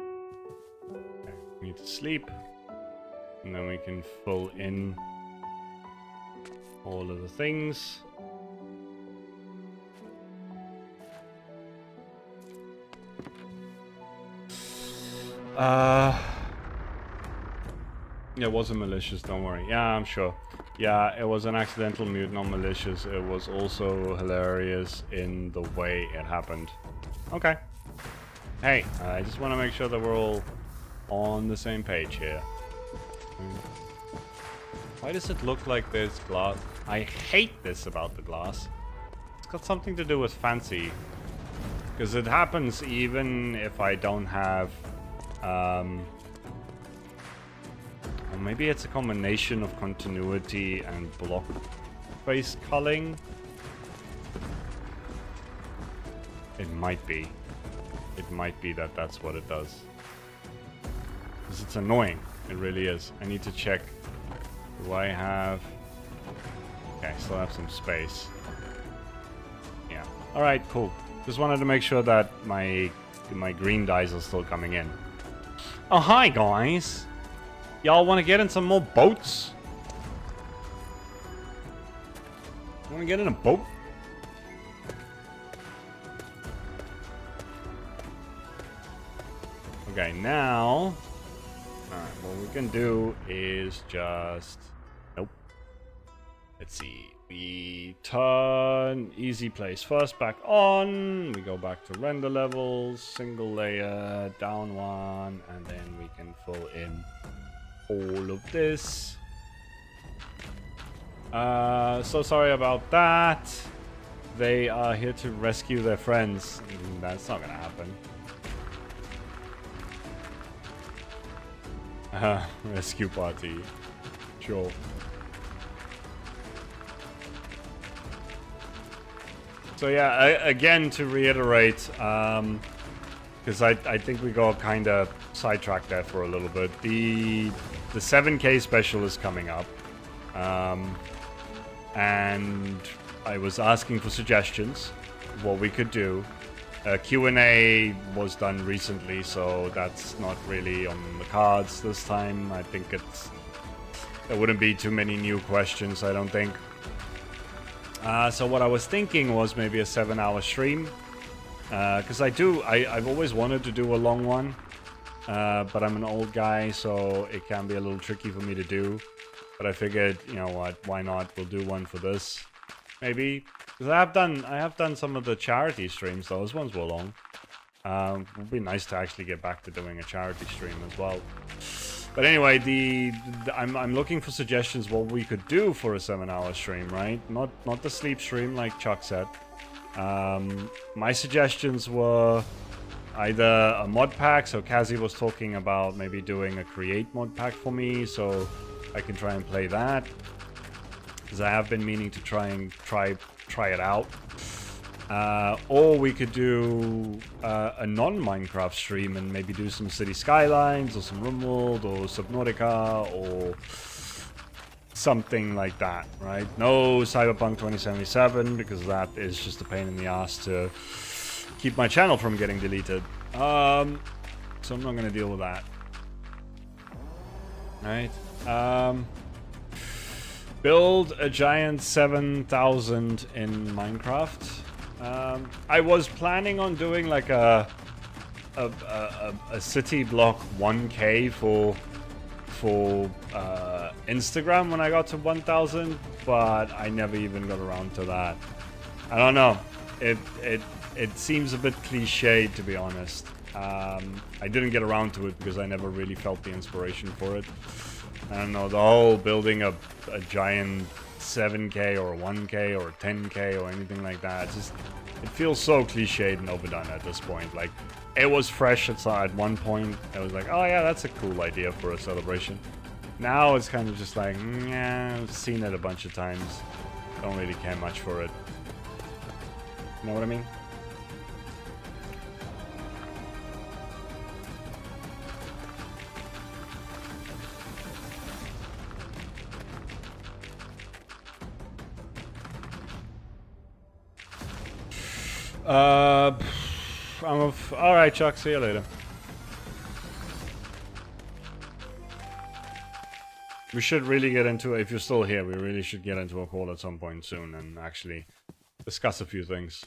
Okay, we need to sleep. And then we can fill in all of the things. It wasn't malicious, don't worry. Yeah, I'm sure. Yeah, it was an accidental mute, not malicious. It was also hilarious in the way it happened. Okay. Hey, I just want to make sure that we're all on the same page here. Why does it look like there's glass? I hate this about the glass. It's got something to do with fancy. Because it happens even if I don't have... Well, maybe it's a combination of continuity and block face culling. It might be. it might be that that's what it does. Because it's annoying. It really is. I need to check. Do I have... Okay, I still have some space. Yeah. Alright, cool. Just wanted to make sure that my green dice are still coming in. Oh, hi, guys. Y'all want to get in some more boats? Want to get in a boat? Okay, now... Alright, what we can do is just... Nope. Let's see. We turn easy place first back on. We go back to render levels, single layer, down one, and then we can fill in all of this. So sorry about that. They are here to rescue their friends. That's not gonna happen. Rescue party. Sure. So yeah, again, to reiterate, because I think we got kind of sidetracked there for a little bit. The 7K special is coming up. And I was asking for suggestions, what we could do. Q&A was done recently, so that's not really on the cards this time. I think there wouldn't be too many new questions, I don't think. So what I was thinking was maybe a 7-hour stream. Because I've always wanted to do a long one. But I'm an old guy, so it can be a little tricky for me to do. But I figured, you know what, why not? We'll do one for this, maybe. Because I have done some of the charity streams. Those ones were long. It would be nice to actually get back to doing a charity stream as well. But anyway, I'm looking for suggestions what we could do for a 7-hour stream, right? Not the sleep stream like Chuck said. My suggestions were either a mod pack. So Kazi was talking about maybe doing a create mod pack for me, so I can try and play that. Because I have been meaning to try it out. Or we could do a non-Minecraft stream and maybe do some City Skylines or some RimWorld or Subnautica or something like that, right? No Cyberpunk 2077 because that is just a pain in the ass to keep my channel from getting deleted. So I'm not going to deal with that. Right? Build a giant 7,000 in Minecraft. I was planning on doing like a city block 1K for Instagram when I got to 1,000, but I never even got around to that. I don't know. It seems a bit cliched, to be honest. I didn't get around to it because I never really felt the inspiration for it. I don't know, the whole building a giant 7K or 1K or 10K or anything like that, it feels so cliched and overdone at this point. Like, it was fresh at one point. I was like, oh yeah, that's a cool idea for a celebration. Now it's kind of just like, yeah, I've seen it a bunch of times. Don't really care much for it. You know what I mean? Alright, Chuck, see you later. We should really get into, if you're still here, we really should get into a call at some point soon and actually discuss a few things.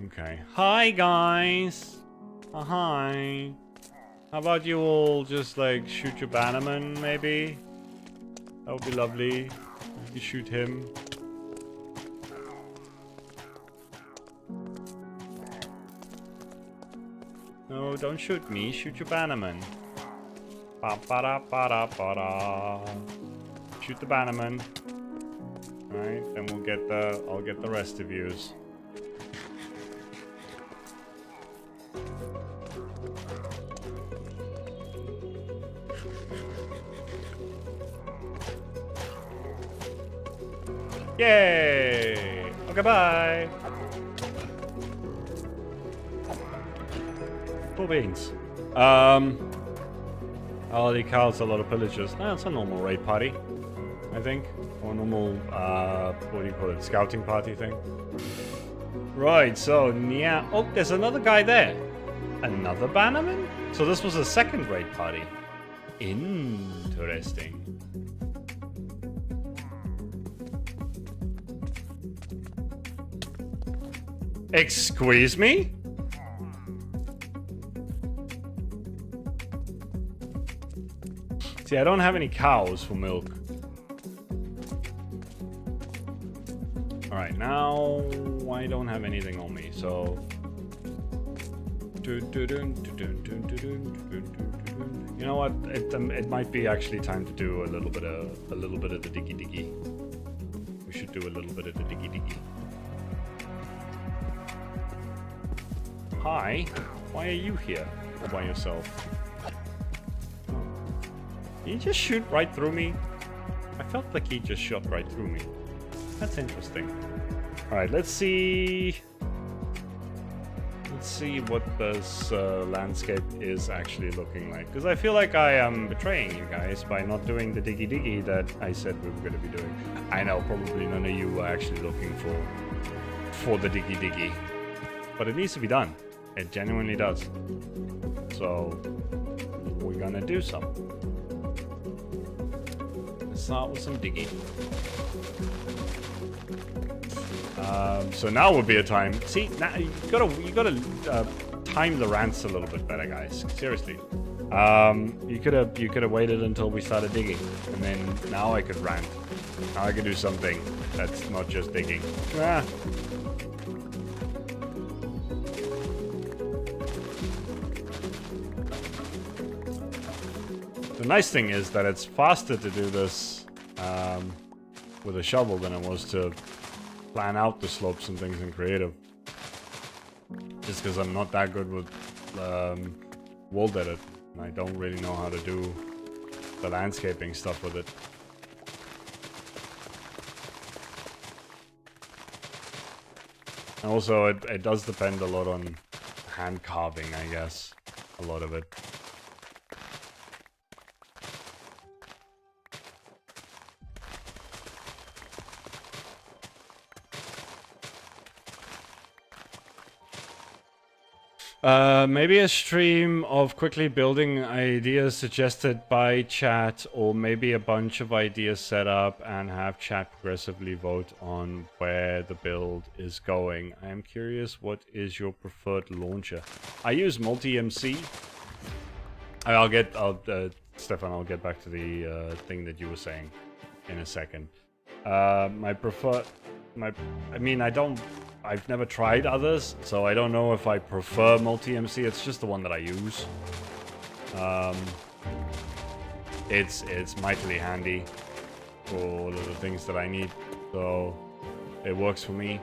Okay. Hi, guys! Hi. How about you all just, like, shoot your bannerman, maybe? That would be lovely. You shoot him. No, don't shoot me. Shoot your bannerman. Ba-ba-da-ba-da-ba-da. Shoot the bannerman. Alright, then I'll get the rest of yous. Yay! Okay, bye! Cool beans. Holy cow, it's a lot of pillagers. That's a normal raid party, I think. Or normal, what do you call it, scouting party thing. Right, so, yeah. Oh, there's another guy there. Another bannerman? So this was a second raid party. Interesting. Excuse me? See, I don't have any cows for milk. Alright, now I don't have anything on me, so... You know what? It might be actually time to do a little bit of the Diggy Diggy. We should do a little bit of the Diggy Diggy. Hi, why are you here all by yourself? Did he just shoot right through me? I felt like he just shot right through me. That's interesting. Alright, let's see... Let's see what this landscape is actually looking like. Because I feel like I am betraying you guys by not doing the Diggy Diggy that I said we were going to be doing. I know, probably none of you are actually looking for the Diggy Diggy. But it needs to be done. It genuinely does. So, we're going to do some. Let's start with some digging. So now would be a time. See, now you gotta time the rants a little bit better, guys. Seriously. You could have waited until we started digging, and then now I could rant. Now I could do something that's not just digging. Ah. The nice thing is that it's faster to do this with a shovel than it was to plan out the slopes and things in creative. Just because I'm not that good with world edit. And I don't really know how to do the landscaping stuff with it. And also, it does depend a lot on hand carving, I guess. A lot of it. Maybe a stream of quickly building ideas suggested by chat, or maybe a bunch of ideas set up and have chat progressively vote on where the build is going. I am curious, what is your preferred launcher? I use multi-MC. Stefan, I'll get back to the thing that you were saying in a second. I've never tried others, so I don't know if I prefer multi-MC. It's just the one that I use. It's mightily handy for all of the things that I need, so it works for me.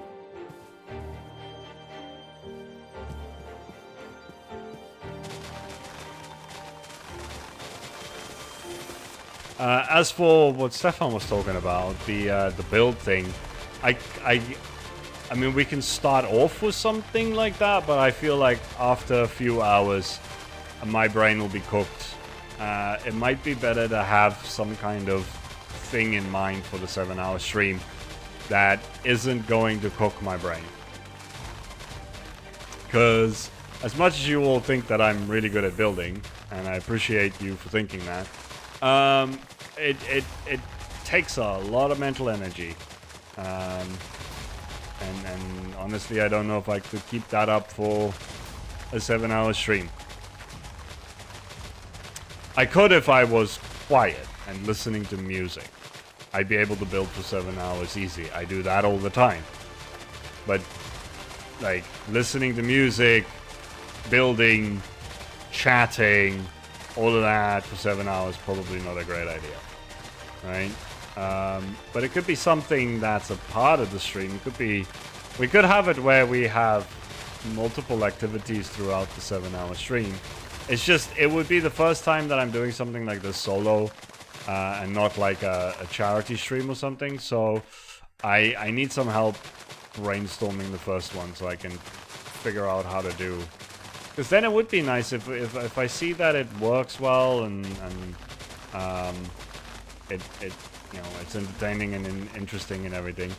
As for what Stefan was talking about, the build thing, I mean, we can start off with something like that, but I feel like after a few hours, my brain will be cooked. It might be better to have some kind of thing in mind for the 7-hour stream that isn't going to cook my brain. Because as much as you all think that I'm really good at building, and I appreciate you for thinking that, it takes a lot of mental energy. And honestly, I don't know if I could keep that up for a 7-hour stream. I could if I was quiet and listening to music. I'd be able to build for 7 hours easy. I do that all the time. But, like, listening to music, building, chatting, all of that for 7 hours, probably not a great idea. Right? But it could be something that's a part of the stream. It could be, we could have it where we have multiple activities throughout the 7-hour stream. It's just, it would be the first time that I'm doing something like this solo, and not like a charity stream or something. So I need some help brainstorming the first one so I can figure out how to do Because then it would be nice if I see that it works well and it you know, it's entertaining and interesting and everything.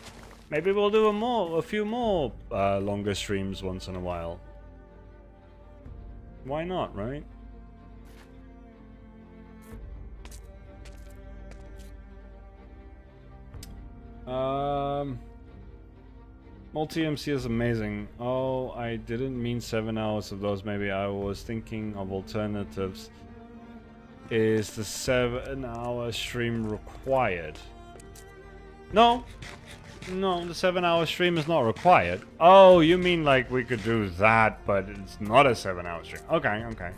Maybe we'll do a few more longer streams once in a while. Why not, right? Multi-MC is amazing. Oh, I didn't mean 7 hours of those. Maybe I was thinking of alternatives. Is the 7-hour stream required? No. No, the 7-hour stream is not required. Oh, you mean like we could do that, but it's not a 7-hour stream. Okay, okay.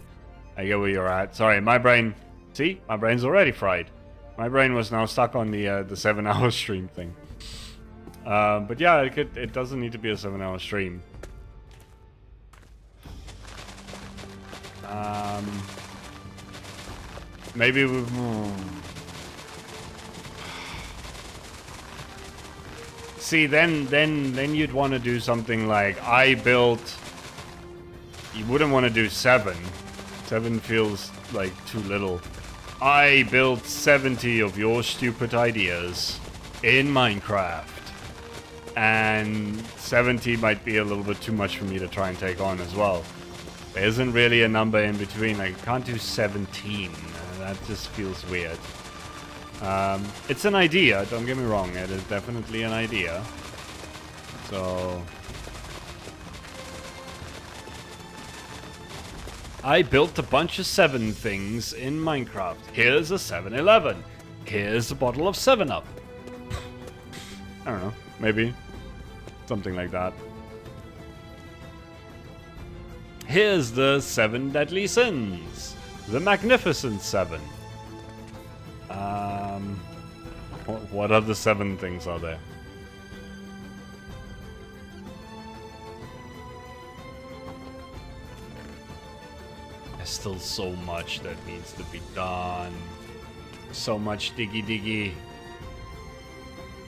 I get where you're at. Sorry, my brain... See? My brain's already fried. My brain was now stuck on the 7-hour stream thing. But yeah, it doesn't need to be a 7-hour stream. Maybe we... See, then you'd want to do something like I built... You wouldn't want to do 7. 7 feels like too little. I built 70 of your stupid ideas in Minecraft. And 70 might be a little bit too much for me to try and take on as well. There isn't really a number in between. I can't do 17. That just feels weird. It's an idea, don't get me wrong. It is definitely an idea. So... I built a bunch of 7 things in Minecraft. Here's a 7-Eleven. Here's a bottle of 7-Up. I don't know. Maybe. Something like that. Here's the 7 Deadly Sins. The Magnificent 7. What other 7 things are there? There's still so much that needs to be done. So much Diggy Diggy.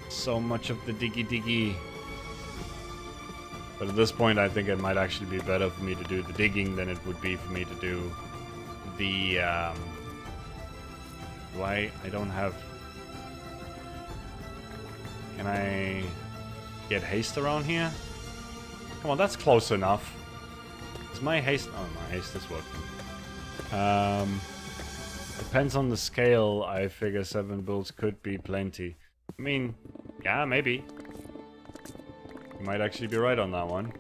So much of the Diggy Diggy. But at this point, I think it might actually be better for me to do the digging than it would be for me to do the, I don't have... Can I get haste around here? Come on, that's close enough. Is my haste... Oh, my haste is working. Depends on the scale. I figure 7 builds could be plenty. I mean, yeah, maybe. You might actually be right on that one.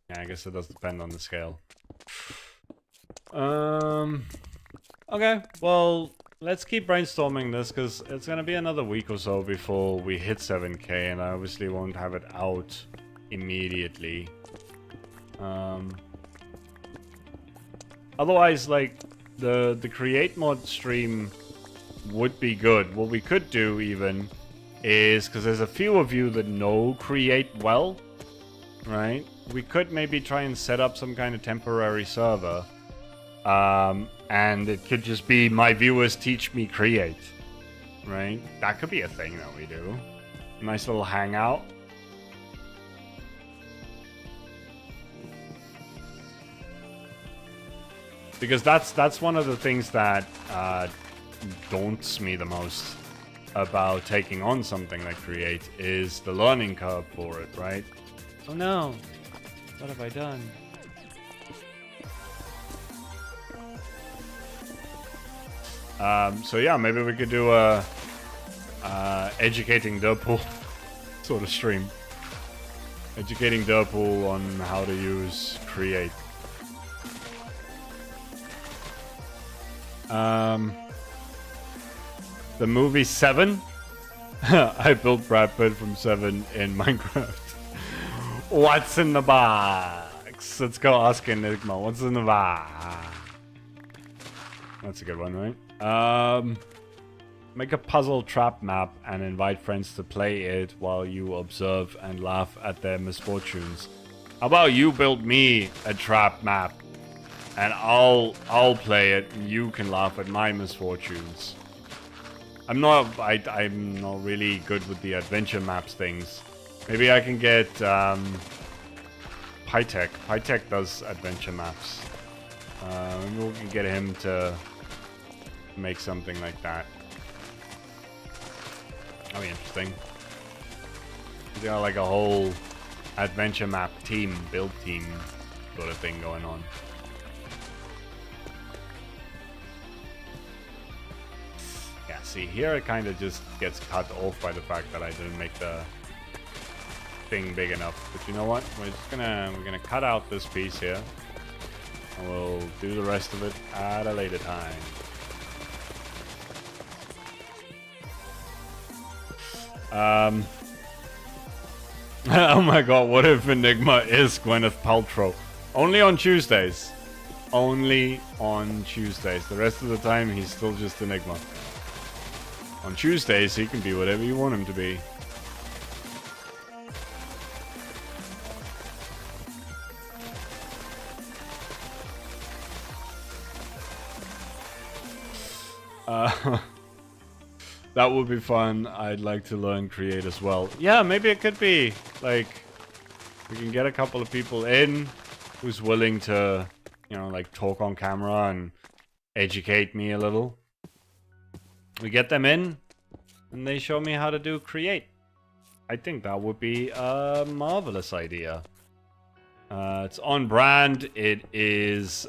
Yeah, I guess it does depend on the scale. Okay, well, let's keep brainstorming this, because it's going to be another week or so before we hit 7k, and I obviously won't have it out immediately. Otherwise, like, the create mod stream would be good. What we could do, even, is, because there's a few of you that know create well, right? We could maybe try and set up some kind of temporary server. And it could just be my viewers teach me create, right? That could be a thing that we do. Nice little hangout. Because that's one of the things that daunts me the most about taking on something like create is the learning curve for it, right? Oh no, what have I done? So yeah, maybe we could do a educating Derpol sort of stream. Educating Derpol on how to use create. The movie 7? I built Brad Pitt from 7 in Minecraft. What's in the box? Let's go ask Enigma. What's in the box? That's a good one, right? Make a puzzle trap map and invite friends to play it while you observe and laugh at their misfortunes. How about you build me a trap map and I'll play it and you can laugh at my misfortunes. I'm not really good with the adventure maps things. Maybe I can get Pytek. Pytek does adventure maps. Maybe we can get him to make something like that. That'll be interesting. He's got like a whole adventure map team, build team sort of thing going on. Yeah, see, here it kind of just gets cut off by the fact that I didn't make the thing big enough. But you know what? We're gonna cut out this piece here. And we'll do the rest of it at a later time. Oh my god, what if Enigma is Gwyneth Paltrow? Only on Tuesdays. Only on Tuesdays. The rest of the time, he's still just Enigma. On Tuesdays, he can be whatever you want him to be. That would be fun. I'd like to learn create as well. Yeah, maybe it could be. Like, we can get a couple of people in who's willing to, you know, like talk on camera and educate me a little. We get them in and they show me how to do create. I think that would be a marvelous idea. It's on brand. It is,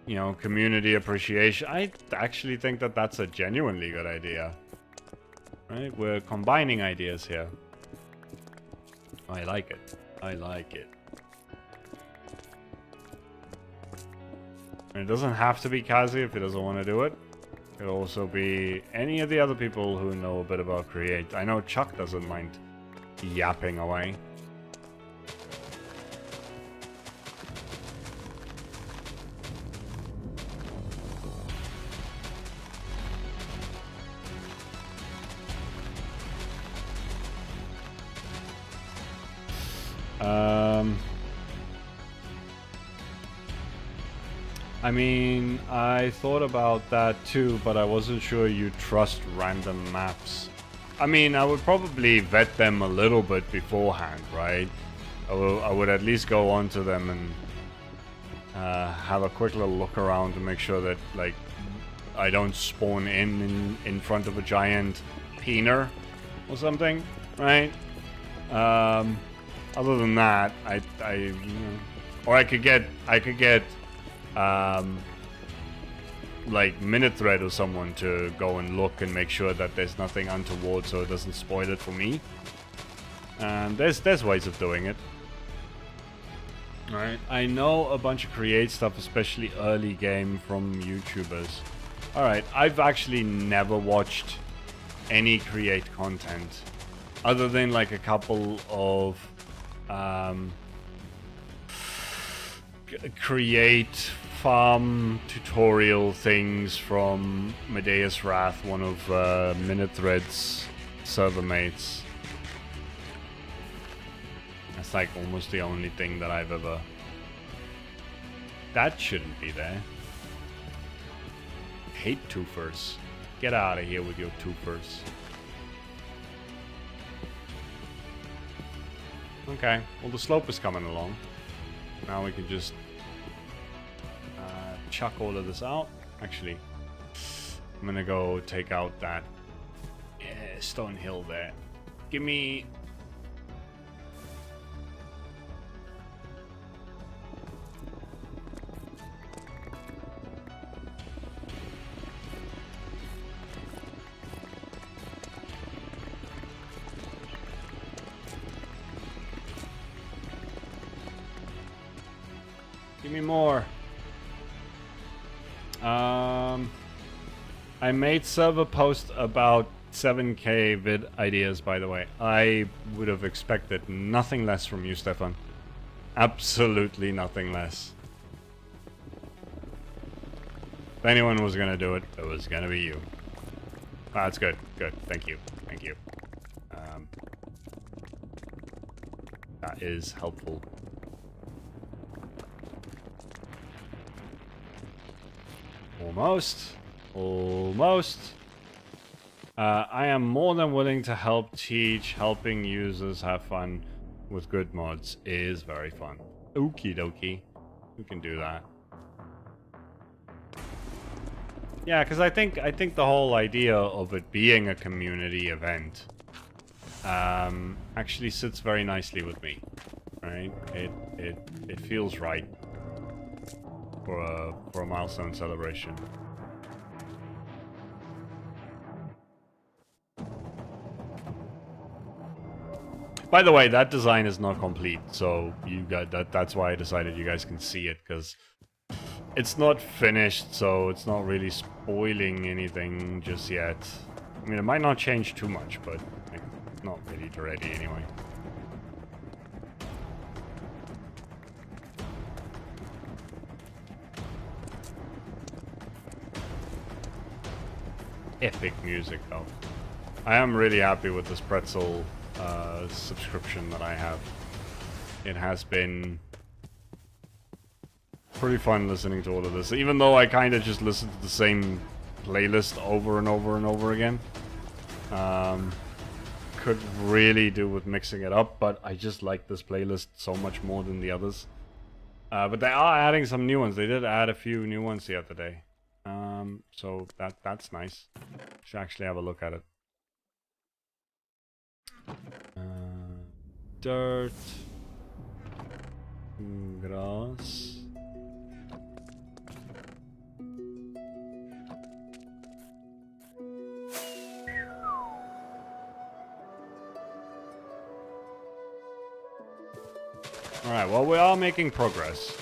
you know, community appreciation. I actually think that that's a genuinely good idea. Right? We're combining ideas here. I like it. I like it. And it doesn't have to be Kazi if he doesn't want to do it. It could also be any of the other people who know a bit about create. I know Chuck doesn't mind yapping away. I mean, I thought about that too, but I wasn't sure you trust random maps. I mean, I would probably vet them a little bit beforehand, right? I would at least go onto them and have a quick little look around to make sure that, like, I don't spawn in front of a giant peener or something, right? Other than that, you know, or I could get like Minute Thread or someone to go and look and make sure that there's nothing untoward so it doesn't spoil it for me. And there's ways of doing it. Alright, I know a bunch of create stuff, especially early game from YouTubers. Alright, I've actually never watched any create content other than like a couple of create farm tutorial things from Medea's Wrath, one of Minute Thread's server mates. That's like almost the only thing that I've ever... That shouldn't be there. Hate twofers. Get out of here with your twofers. Okay, well the slope is coming along. Now we can just chuck all of this out. Actually, I'm gonna go take out that stone hill there. Give me... Give me more. I made server post about 7k vid ideas, by the way. I would have expected nothing less from you, Stefan. Absolutely nothing less. If anyone was gonna do it, it was gonna be you. Ah, that's good. Good. Thank you. Thank you. That is helpful. Almost. Almost. I am more than willing to help teach. Helping users have fun with good mods is very fun. Okie dokie. We can do that. Yeah, because I think the whole idea of it being a community event actually sits very nicely with me. Right? It feels right for a milestone celebration. By the way, that design is not complete, so you got that's why I decided you guys can see it, because it's not finished, so it's not really spoiling anything just yet. I mean, it might not change too much, but like, not really ready anyway. Epic music, though. I am really happy with this pretzel subscription that I have. It has been pretty fun listening to all of this, even though I kind of just listen to the same playlist over and over and over again. Could really do with mixing it up, but I just like this playlist so much more than the others. But they are adding some new ones. They did add a few new ones the other day. So that's nice. Should actually have a look at it. Dirt, grass. All right. Well, we are making progress,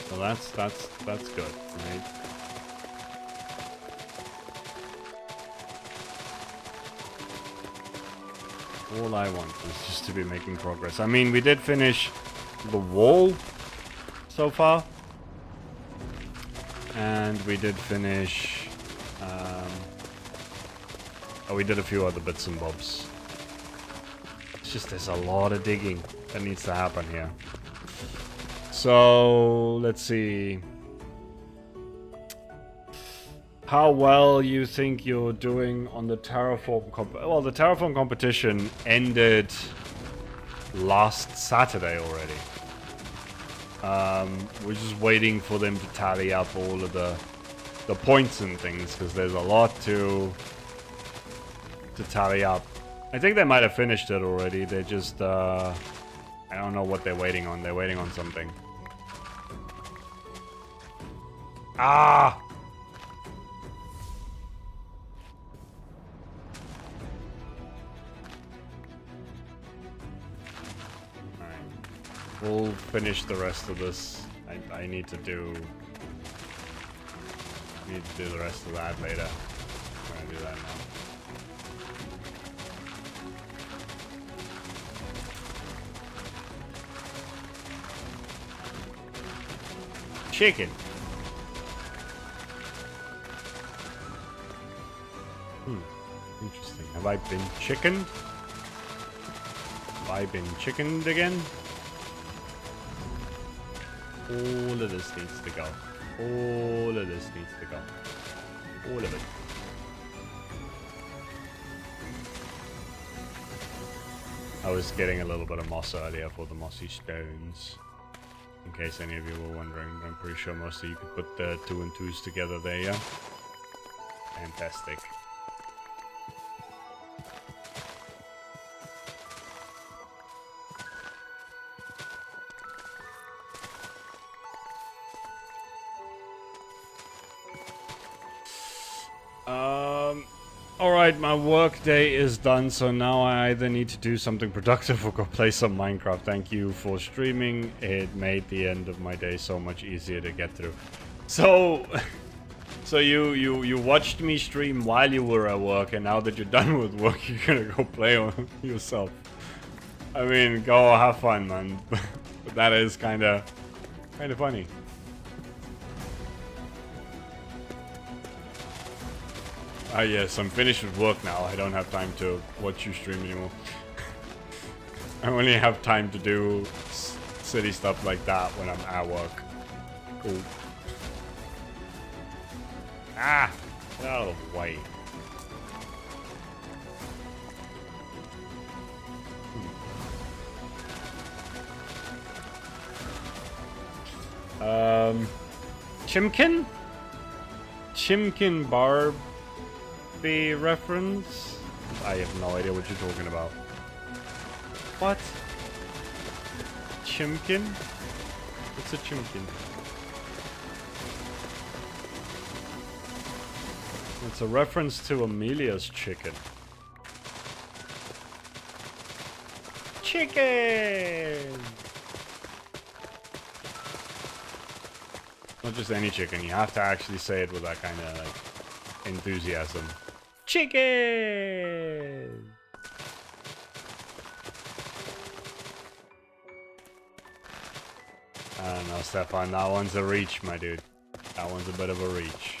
so that's good, right? All I want is just to be making progress. I mean, we did finish the wall so far. And we did finish... oh, we did a few other bits and bobs. It's just there's a lot of digging that needs to happen here. So, let's see... how well you think you're doing on the Terraform well, the Terraform competition ended last Saturday already. We're just waiting for them to tally up all of the points and things, because there's a lot to tally up. I think they might have finished it already. They just I don't know what they're waiting on. They're waiting on something. Ah! We'll finish the rest of this. I need to do the rest of that later. I'm gonna do that now. Chicken. Interesting. Have I been chickened? Have I been chickened again? All of this needs to go. All of this needs to go. All of it. I was getting a little bit of moss earlier for the mossy stones. In case any of you were wondering, I'm pretty sure most of you could put the 2 and 2s together there, yeah? Fantastic. Alright, my work day is done, so now I either need to do something productive or go play some Minecraft. Thank you for streaming. It made the end of my day so much easier to get through. So you watched me stream while you were at work, and now that you're done with work, you're gonna go play on yourself. I mean, go have fun, man. But that is kind of funny. Yes, I'm finished with work now. I don't have time to watch you stream anymore. I only have time to do silly stuff like that when I'm at work. Cool. Ah! Get out of the way. Chimkin? Chimkin Barbie reference? I have no idea what you're talking about. What? Chimkin? What's a chimkin? It's a reference to Amelia's chicken. Chicken! Not just any chicken, you have to actually say it with that kind of like enthusiasm. Chicken! I don't know, Stefan, that one's a reach, my dude. That one's a bit of a reach.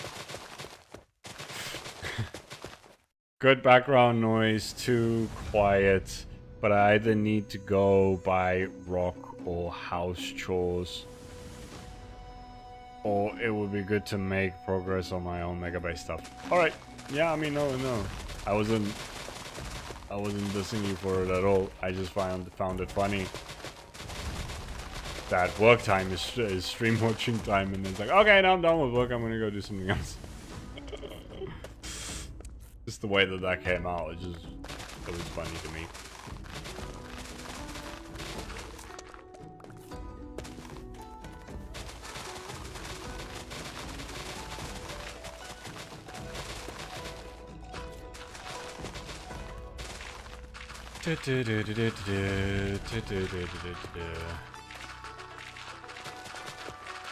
Good background noise, too quiet, but I either need to go by rock or house chores. Or it would be good to make progress on my own megabyte stuff. Alright. Yeah, I mean, no. I wasn't dissing you for it at all. I just found it funny that work time is stream watching time, and it's like, okay, now I'm done with work, I'm gonna go do something else. Just the way that came out, it was funny to me.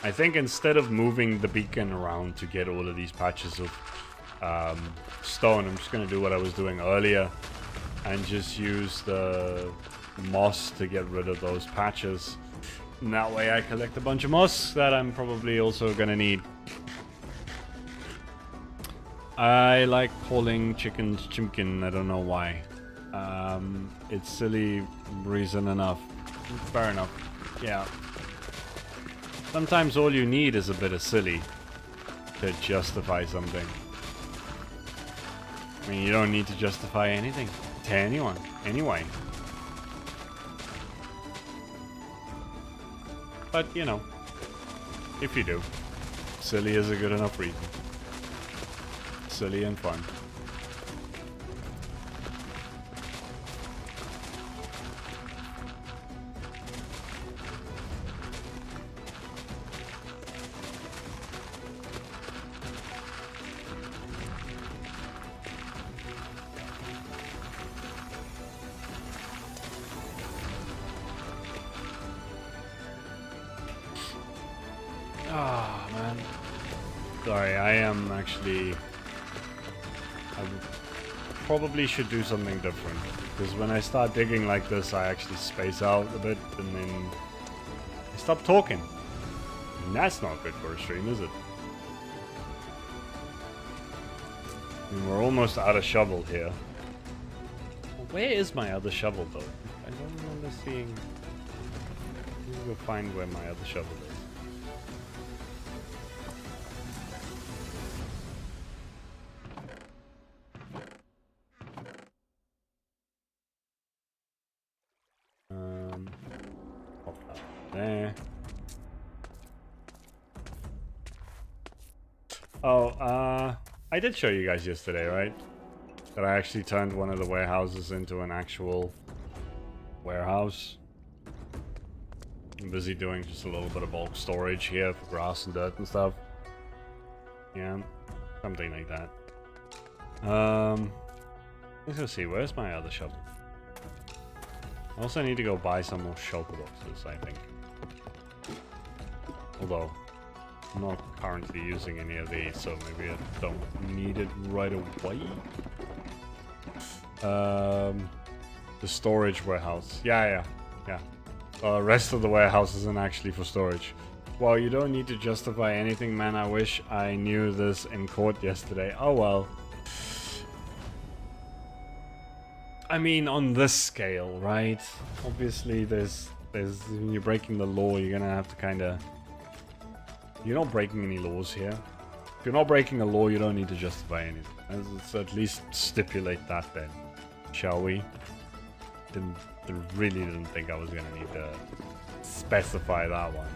I think instead of moving the beacon around to get all of these patches of stone, I'm just going to do what I was doing earlier and just use the moss to get rid of those patches. And that way I collect a bunch of moss that I'm probably also going to need. I like calling chickens chimkin, I don't know why. It's silly reason enough. Fair enough. Yeah. Sometimes all you need is a bit of silly to justify something. I mean, you don't need to justify anything to anyone, anyway. But, you know, if you do, silly is a good enough reason. Silly and fun. Ah, man. Sorry, I am actually... I probably should do something different. Because when I start digging like this, I actually space out a bit and then I stop talking. And that's not good for a stream, is it? I mean, we're almost out of shovel here. Where is my other shovel, though? I don't remember seeing... Let me go find where my other shovel is. Pop that there. Oh, I did show you guys yesterday, right? That I actually turned one of the warehouses into an actual warehouse. I'm busy doing just a little bit of bulk storage here for grass and dirt and stuff. Yeah, something like that. Let's go see, where's my other shovel? I also need to go buy some more shulker boxes, I think. Although, I'm not currently using any of these, so maybe I don't need it right away. The storage warehouse. Yeah. The rest of the warehouse isn't actually for storage. Well, you don't need to justify anything, man. I wish I knew this in court yesterday. Oh well. I mean, on this scale, right? Obviously, there's when you're breaking the law, you're gonna have to kind of... You're not breaking any laws here. If you're not breaking a law, you don't need to justify anything. Let's at least stipulate that then, shall we? Really didn't think I was gonna need to specify that one.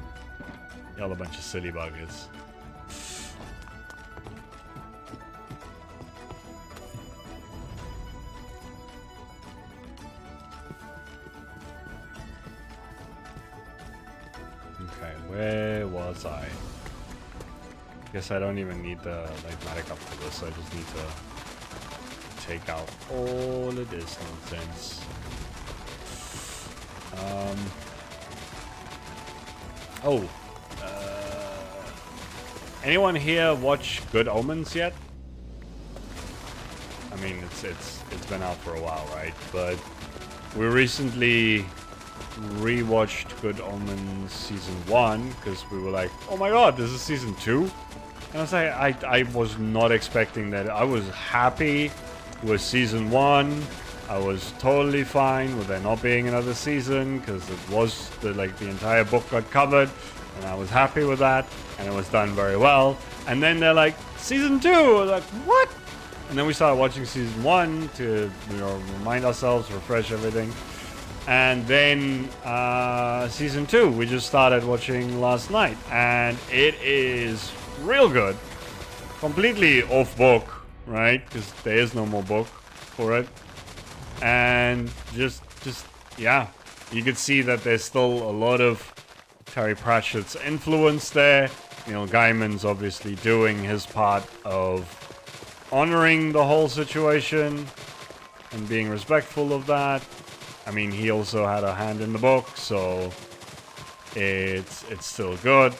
Y'all a bunch of silly buggers. Okay, where was I? Guess I don't even need the magic up for this. I just need to take out all of this nonsense. Anyone here watch Good Omens yet? I mean, it's been out for a while, right? But we recently rewatched Good Omens season 1 because we were like, oh my god, this is season 2? And I was like, I was not expecting that. I was happy with season 1. I was totally fine with there not being another season because it was the entire book got covered, and I was happy with that, and it was done very well. And then they're like, season 2, we're like, what? And then we started watching season 1 to remind ourselves, refresh everything. And then season 2 we just started watching last night, and it is real good. Completely off book, right? Because there is no more book for it. And just yeah, you could see that there's still a lot of Terry Pratchett's influence there. Neil Gaiman's obviously doing his part of honoring the whole situation and being respectful of that. I mean, he also had a hand in the book, so it's still good.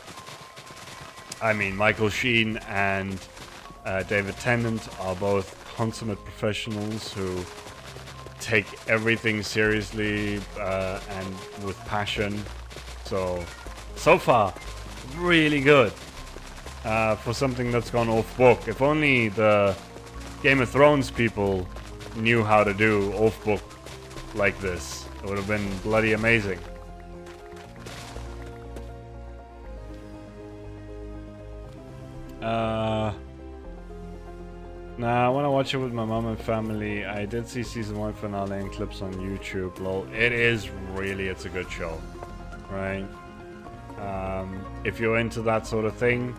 I mean, Michael Sheen and David Tennant are both consummate professionals who take everything seriously and with passion. So far, really good for something that's gone off book. If only the Game of Thrones people knew how to do off book like this, it would have been bloody amazing. Nah, I want to watch it with my mom and family. I did see season 1 finale and clips on YouTube. Lol, it's a good show, right? If you're into that sort of thing,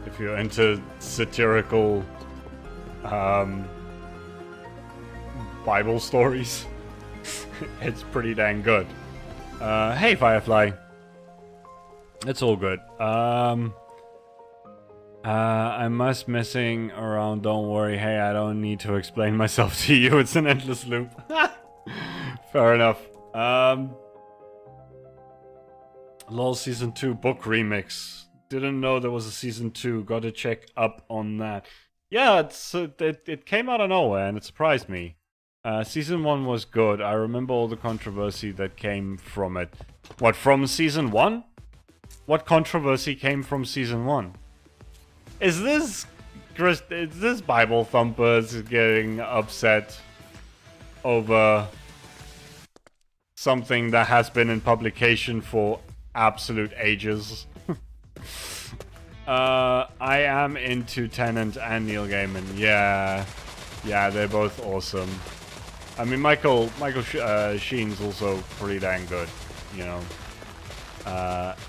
if you're into satirical Bible stories, it's pretty dang good. Hey Firefly, it's all good. I'm messing around, don't worry. Hey, I don't need to explain myself to you. It's an endless loop. Fair enough. LOL Season 2 book remix. Didn't know there was a Season 2. Gotta check up on that. Yeah, it came out of nowhere and it surprised me. Season 1 was good. I remember all the controversy that came from it. What, from Season 1? What controversy came from Season 1? Is this Bible thumpers getting upset over something that has been in publication for absolute ages? I am into Tennant and Neil Gaiman. Yeah, they're both awesome. I mean, Michael Sheen's also pretty dang good, you know.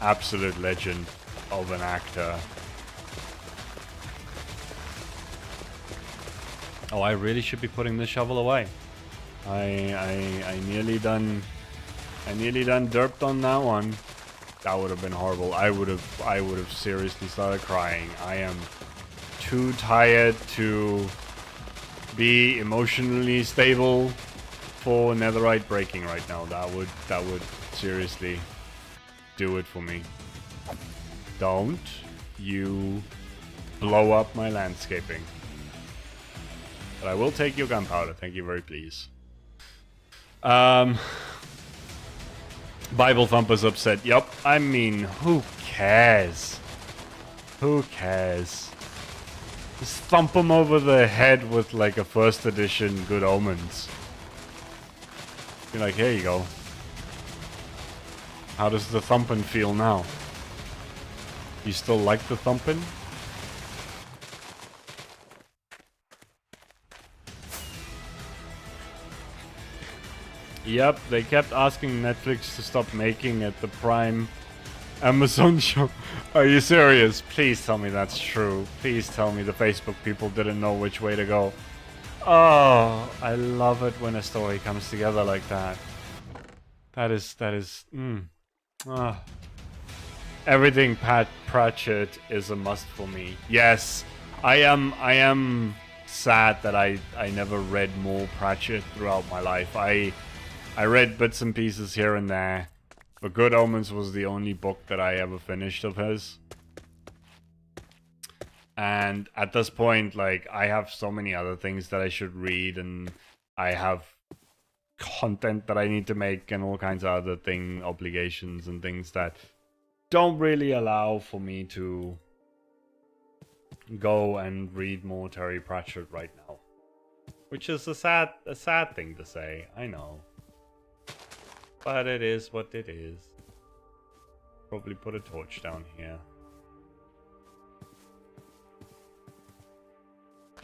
Absolute legend of an actor. Oh, I really should be putting this shovel away. I nearly done derped on that one. That would have been horrible. I would have seriously started crying. I am too tired to be emotionally stable for netherite breaking right now. That would seriously do it for me. Don't you blow up my landscaping. But I will take your gunpowder, thank you very please. Bible Thumper's upset. Yup, I mean, who cares? Who cares? Just thump him over the head with like a first edition Good Omens. Be like, here you go. How does the thumping feel now? You still like the thumping? Yep, they kept asking Netflix to stop making it. The Prime Amazon shop. Are you serious? Please tell me that's true. Please tell me the Facebook people didn't know which way to go. Oh, I love it when a story comes together like that. Ah. Everything Pat Pratchett is a must for me. Yes, I am sad that I never read more Pratchett throughout my life. I read bits and pieces here and there. But Good Omens was the only book that I ever finished of his. And at this point, like, I have so many other things that I should read, and I have content that I need to make and all kinds of other obligations and things that don't really allow for me to go and read more Terry Pratchett right now. Which is a sad thing to say, I know. But it is what it is. Probably put a torch down here.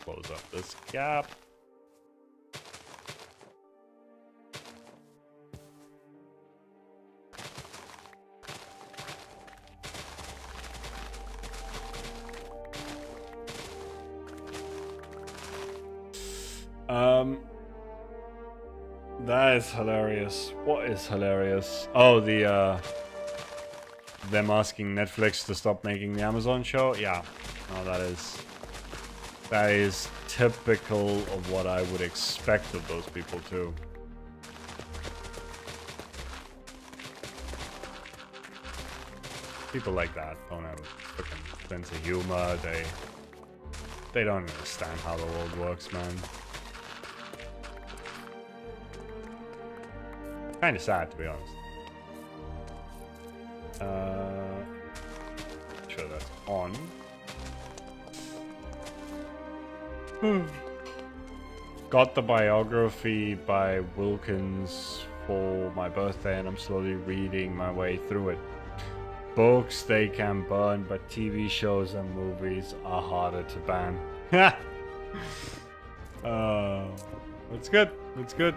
Close up this gap. That is hilarious. What is hilarious? Oh, them asking Netflix to stop making the Amazon show? Yeah. No, that is typical of what I would expect of those people too. People like that don't have a freaking sense of humor. They don't understand how the world works, man. Kind of sad, to be honest. Sure that's on. Got the biography by Wilkins for my birthday, and I'm slowly reading my way through it. Books they can burn, but TV shows and movies are harder to ban. That's good. That's good.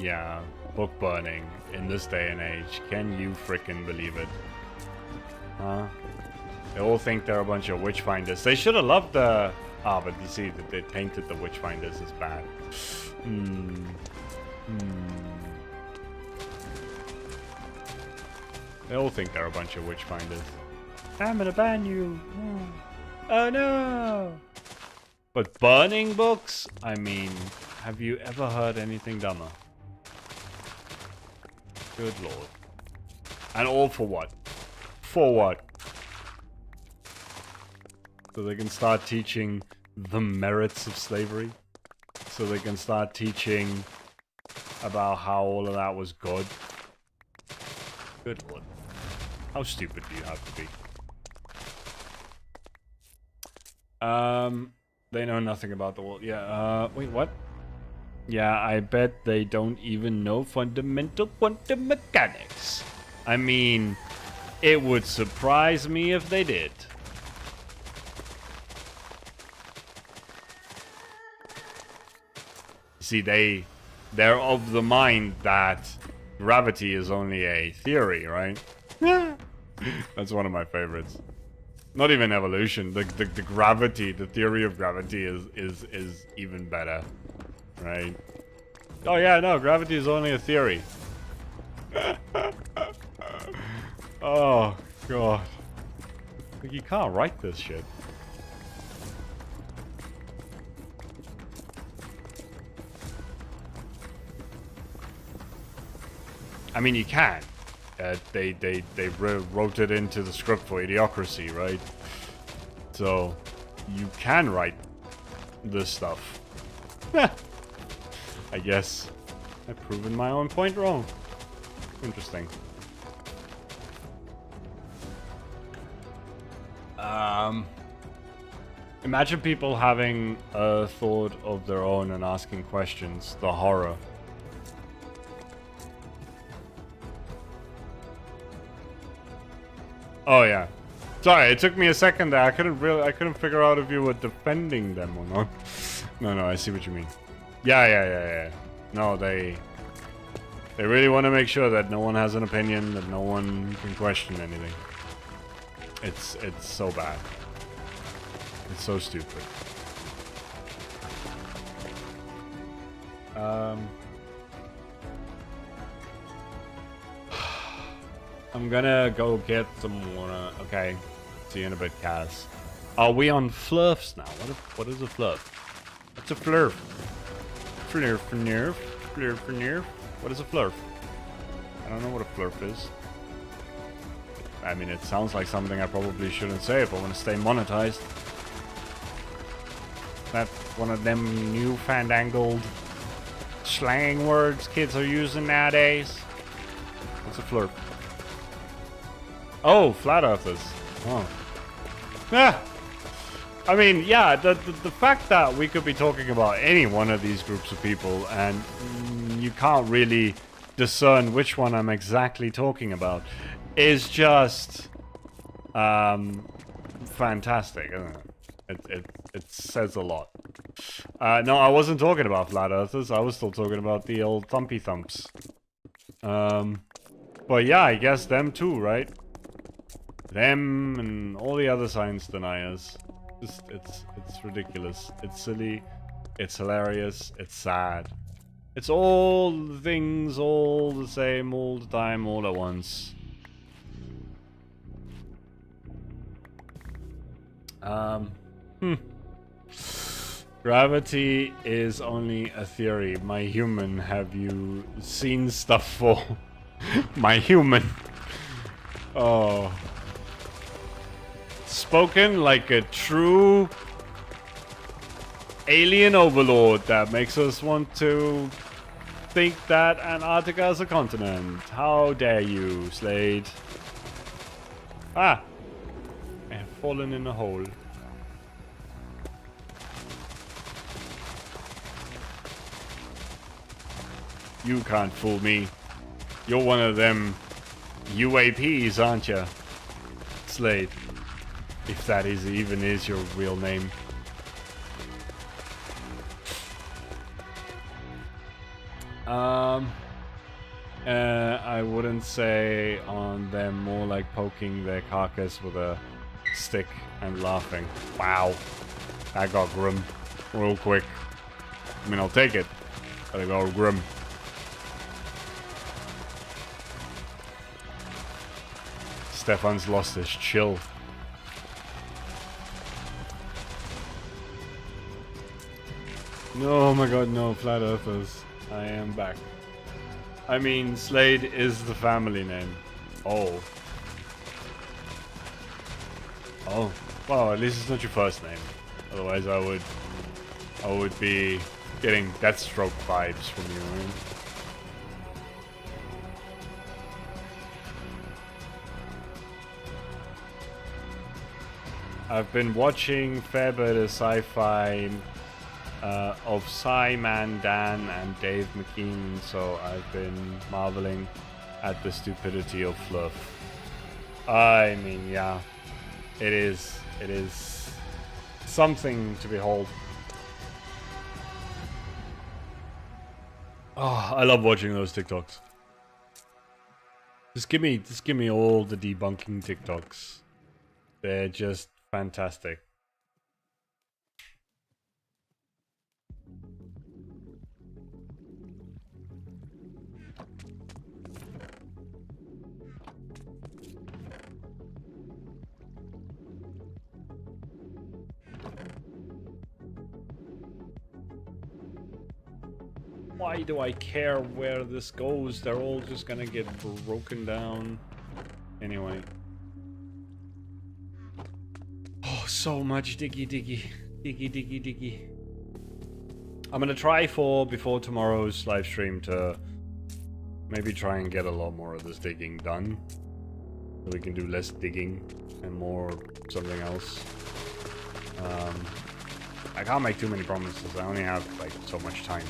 Yeah, book burning in this day and age. Can you frickin' believe it? Huh? They all think they're a bunch of witchfinders. They should have loved the... Ah, but you see that they painted the witchfinders as bad. They all think they're a bunch of witchfinders. I'm gonna ban you. Oh no! But burning books? I mean, have you ever heard anything dumber? Good lord. And all for what? For what? So they can start teaching the merits of slavery? So they can start teaching about how all of that was good? Good lord. How stupid do you have to be? They know nothing about the world. Yeah, wait, what? Yeah, I bet they don't even know fundamental quantum mechanics. I mean, it would surprise me if they did. See, they're of the mind that gravity is only a theory, right? That's one of my favorites. Not even evolution. The gravity, the theory of gravity is even better. Right? Oh yeah, no, gravity is only a theory. Oh god. Like, you can't write this shit. I mean, you can. They wrote it into the script for Idiocracy, right? So you can write this stuff. I guess I've proven my own point wrong. Interesting. Imagine people having a thought of their own and asking questions. The horror. Oh yeah. Sorry, it took me a second there. I couldn't figure out if you were defending them or not. No, I see what you mean. Yeah. No, They really want to make sure that no one has an opinion, that no one can question anything. It's so bad. It's so stupid. I'm gonna go get some water. Okay. See you in a bit, Kaz. Are we on flurfs now? What is a flurf? What's a flurf? Flurf for nerf. Flurf for nerf. What is a flurf? I don't know what a flurf is. I mean, it sounds like something I probably shouldn't say if I want to stay monetized. That's one of them new fandangled slang words kids are using nowadays. What's a flurf? Oh, flat earthers. Oh. Yeah. I mean, yeah, the fact that we could be talking about any one of these groups of people and you can't really discern which one I'm exactly talking about is just fantastic, isn't it? It says a lot. No, I wasn't talking about flat earthers. I was still talking about the old thumpy thumps. But yeah, I guess them too, right? Them and all the other science deniers. It's ridiculous. It's silly. It's hilarious. It's sad. It's all the things, all the same, all the time, all at once. Gravity is only a theory. My human, have you seen stuff for my human? Oh. Spoken like a true alien overlord that makes us want to think that Antarctica is a continent. How dare you, Slade? Ah! I have fallen in a hole. You can't fool me. You're one of them UAPs, aren't you? Slade. If that even is your real name. I wouldn't say on them, more like poking their carcass with a stick and laughing. Wow. That got grim real quick. I mean, I'll take it, but it got grim. Stefan's lost his chill. No, oh my god, no, flat earthers. I am back. I mean, Slade is the family name. Oh. Oh. Well, at least it's not your first name. Otherwise I would be getting Deathstroke vibes from you, right? I've been watching fair bit of sci-fi of Simon, Dan, and Dave McKean, so I've been marveling at the stupidity of fluff. I mean, yeah, it is something to behold. Oh, I love watching those TikToks. Just give me all the debunking TikToks. They're just fantastic. Why do I care where this goes? They're all just gonna get broken down. Anyway. Oh, so much Diggy Diggy. Diggy Diggy Diggy. I'm gonna try before tomorrow's live stream to maybe try and get a lot more of this digging done. So we can do less digging and more something else. I can't make too many promises. I only have like so much time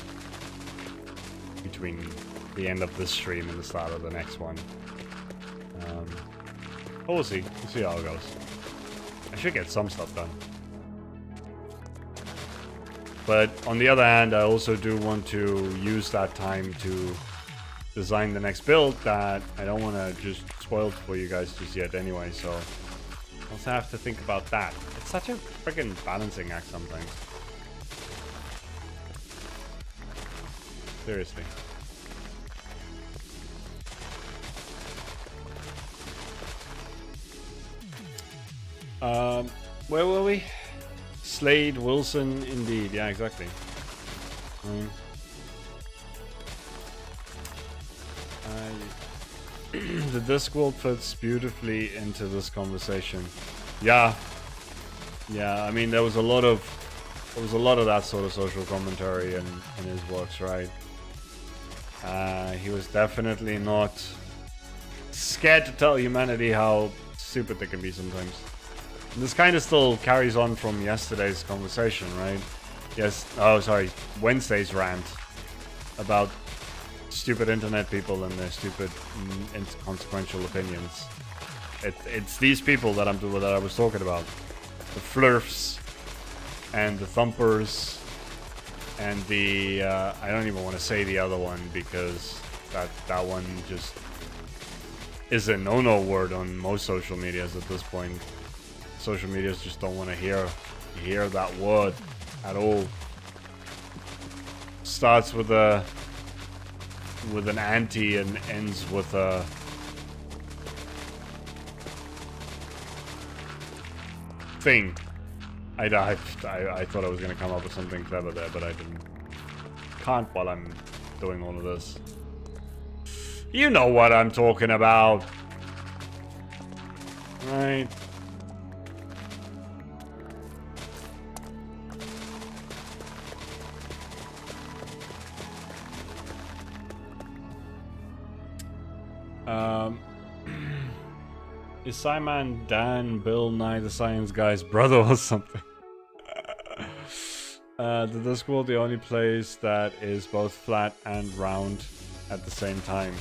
between the end of this stream and the start of the next one. But we'll see. We'll see how it goes. I should get some stuff done. But on the other hand, I also do want to use that time to design the next build that I don't want to just spoil it for you guys just yet anyway, so I also have to think about that. It's such a freaking balancing act sometimes. Seriously. Where were we? Slade, Wilson, indeed. Yeah, exactly. The Discworld fits beautifully into this conversation. Yeah. Yeah, I mean there was a lot of that sort of social commentary in his works, right? He was definitely not scared to tell humanity how stupid they can be sometimes. And this kind of still carries on from yesterday's conversation, right? Yes. Oh, sorry. Wednesday's rant about stupid internet people and their stupid, inconsequential opinions. It's these people that I was talking about. The flurfs and the thumpers and the I don't even want to say the other one because that one just is a no-no word on most social medias at this point. Social medias just don't want to hear that word at all. Starts with an anti and ends with a thing. I thought I was gonna come up with something clever there, but I didn't. Can't while I'm doing all of this. You know what I'm talking about, right? Is Simon Dan Bill Nye the Science Guy's brother or something? The Discworld, the only place that is both flat and round at the same time.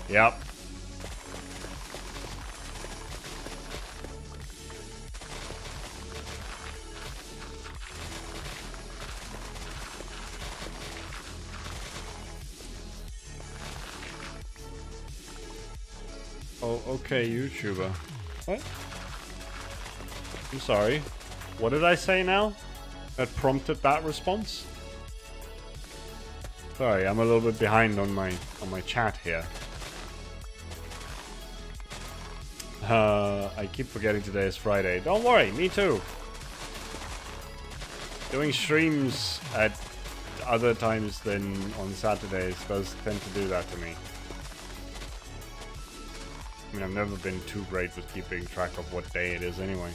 Yep. Oh, okay, YouTuber. What? I'm sorry. What did I say now? That prompted that response? Sorry, I'm a little bit behind on my chat here. I keep forgetting today is Friday. Don't worry, me too. Doing streams at other times than on Saturdays does tend to do that to me. I mean, I've never been too great with keeping track of what day it is anyway.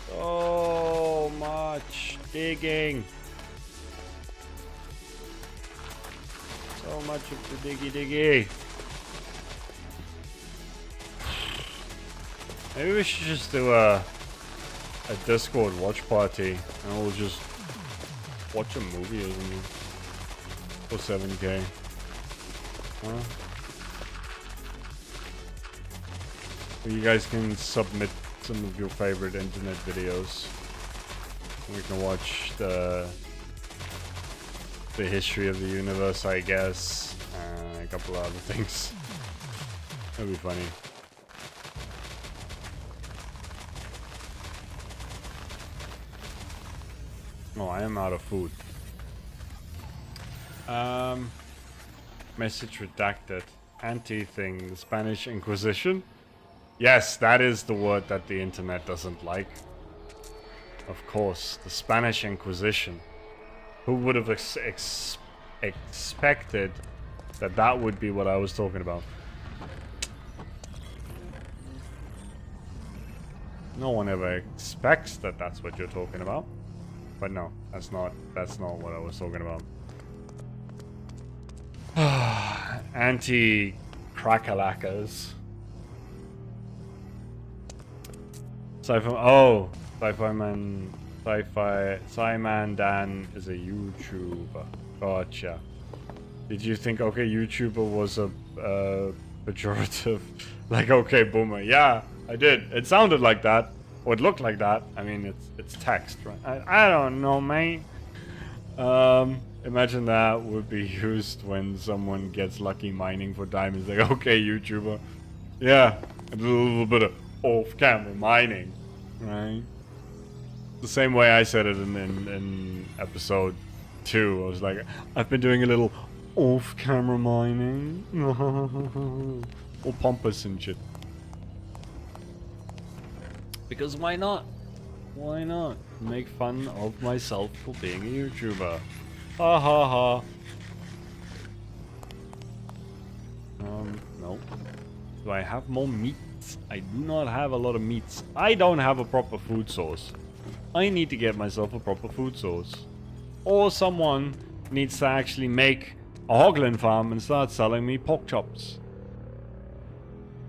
So much digging. So much of the Diggy Diggy. Maybe we should just do a Discord watch party and we'll just watch a movie or something for 7K. Huh? Or you guys can submit some of your favorite internet videos. We can watch the history of the universe, I guess, and a couple of other things. That'd be funny. Oh, I am out of food. Message redacted. Anti-thing. The Spanish Inquisition? Yes, that is the word that the internet doesn't like. Of course, the Spanish Inquisition. Who would have expected that that would be what I was talking about? No one ever expects that that's what you're talking about. But no, that's not what I was talking about. Anti-crackalackers. Simon Dan is a YouTuber. Gotcha. Did you think, okay, YouTuber was a pejorative. Like, okay, boomer. Yeah, I did. It sounded like that. Or it looked like that. I mean, it's text, right? I don't know, mate. Imagine that would be used when someone gets lucky mining for diamonds. Like, okay, YouTuber. Yeah, a little bit of off-camera mining, right? The same way I said it in episode 2. I was like, I've been doing a little off-camera mining. All pompous and shit. Because why not? Why not? Make fun of myself for being a YouTuber. Ha ha ha. No. Do I have more meats? I do not have a lot of meats. I don't have a proper food source. I need to get myself a proper food source. Or someone needs to actually make a hoglin farm and start selling me pork chops.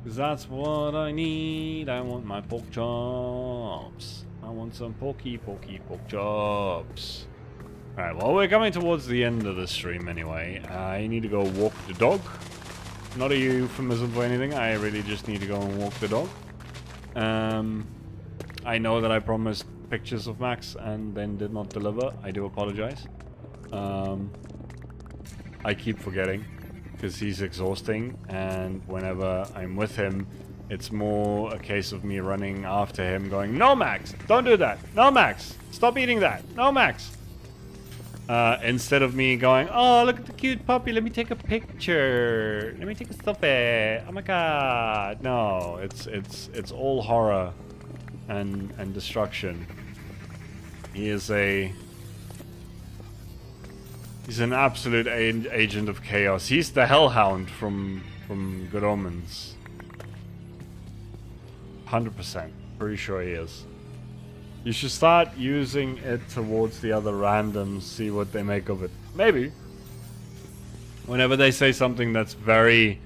Because that's what I need. I want my pork chops. I want some pork chops. Alright, well, we're coming towards the end of the stream anyway. I need to go walk the dog. Not a euphemism for anything. I really just need to go and walk the dog. I know that I promised pictures of Max and then did not deliver. I do apologize. I keep forgetting because he's exhausting, and whenever I'm with him, it's more a case of me running after him going, "No, Max! Don't do that! No, Max! Stop eating that! No, Max!" Instead of me going, "Oh, look at the cute puppy, let me take a picture. Let me take a selfie. Oh my god." No, it's all horror and destruction. He's an absolute agent of chaos. He's the Hellhound from Good Omens. 100%. Pretty sure he is. You should start using it towards the other randoms, see what they make of it. Maybe. Whenever they say something that's very,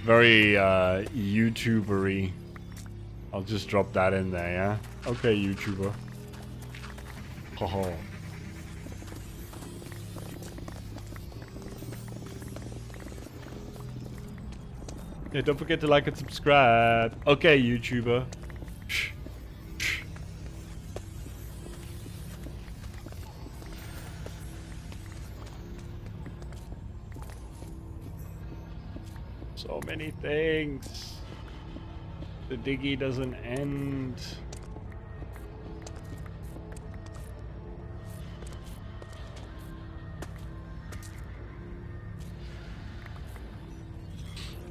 very YouTuber-y, I'll just drop that in there, yeah? Okay, YouTuber. Haha. Yeah, don't forget to like and subscribe. Okay, YouTuber. So many things. The diggy doesn't end.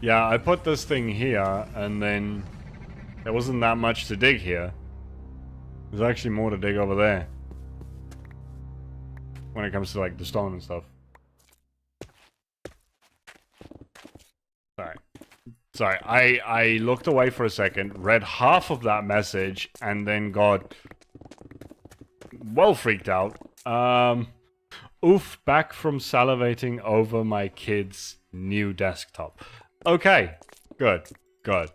Yeah, I put this thing here, and then there wasn't that much to dig here. There's actually more to dig over there. When it comes to, like, the stone and stuff. Sorry, I looked away for a second, read half of that message, and then got well freaked out. Oof, back from salivating over my kid's new desktop. Okay, good. I'm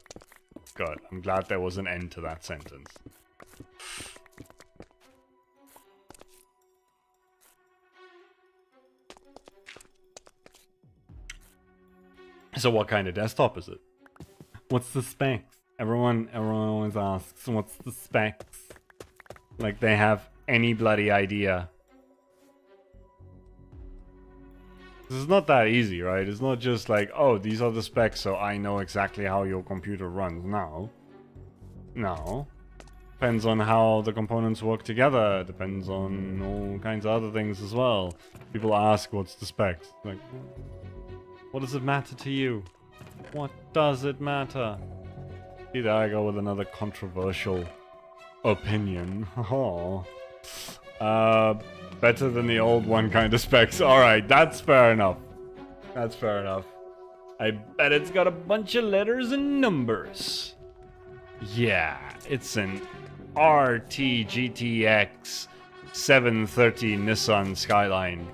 glad there was an end to that sentence. So what kind of desktop is it? What's the specs? Everyone always asks, what's the specs? Like they have any bloody idea. This is not that easy, right? It's not just like, oh, these are the specs, so I know exactly how your computer runs. No. Depends on how the components work together. Depends on all kinds of other things as well. People ask, what's the specs? Like, what does it matter to you? What does it matter? See, there I go with another controversial opinion. Oh. Better than the old one kind of specs. Alright, that's fair enough. That's fair enough. I bet it's got a bunch of letters and numbers. Yeah, it's an RT GTX 730 Nissan Skyline.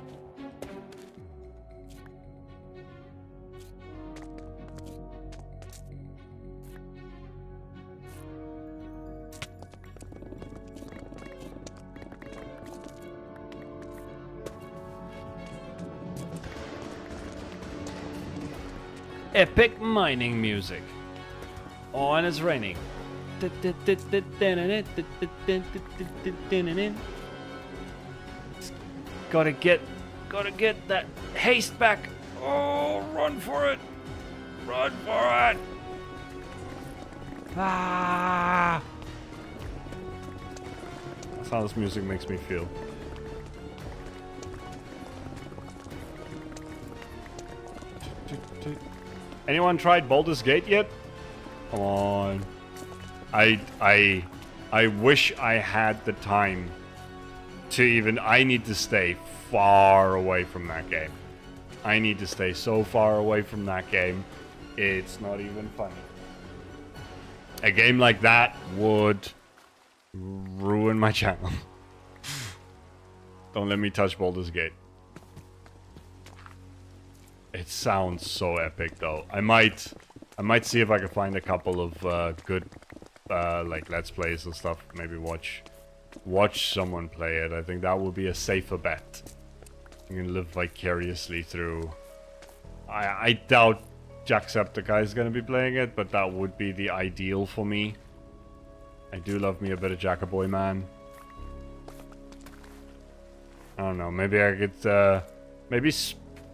epic mining music. Oh, and it's raining. Gotta get that haste back. Oh, run for it. Run for it. Ah. That's how this music makes me feel. Anyone tried Baldur's Gate yet? Come on. I wish I had the time to even... I need to stay far away from that game. I need to stay so far away from that game. It's not even funny. A game like that would ruin my channel. Don't let me touch Baldur's Gate. It sounds so epic though. I might see if I can find a couple of good like Let's Plays and stuff. Maybe watch someone play it. I think that would be a safer bet. You can live vicariously through... I doubt Jacksepticeye is going to be playing it, but that would be the ideal for me. I do love me a bit of Jackaboy Man. I don't know, maybe I could... maybe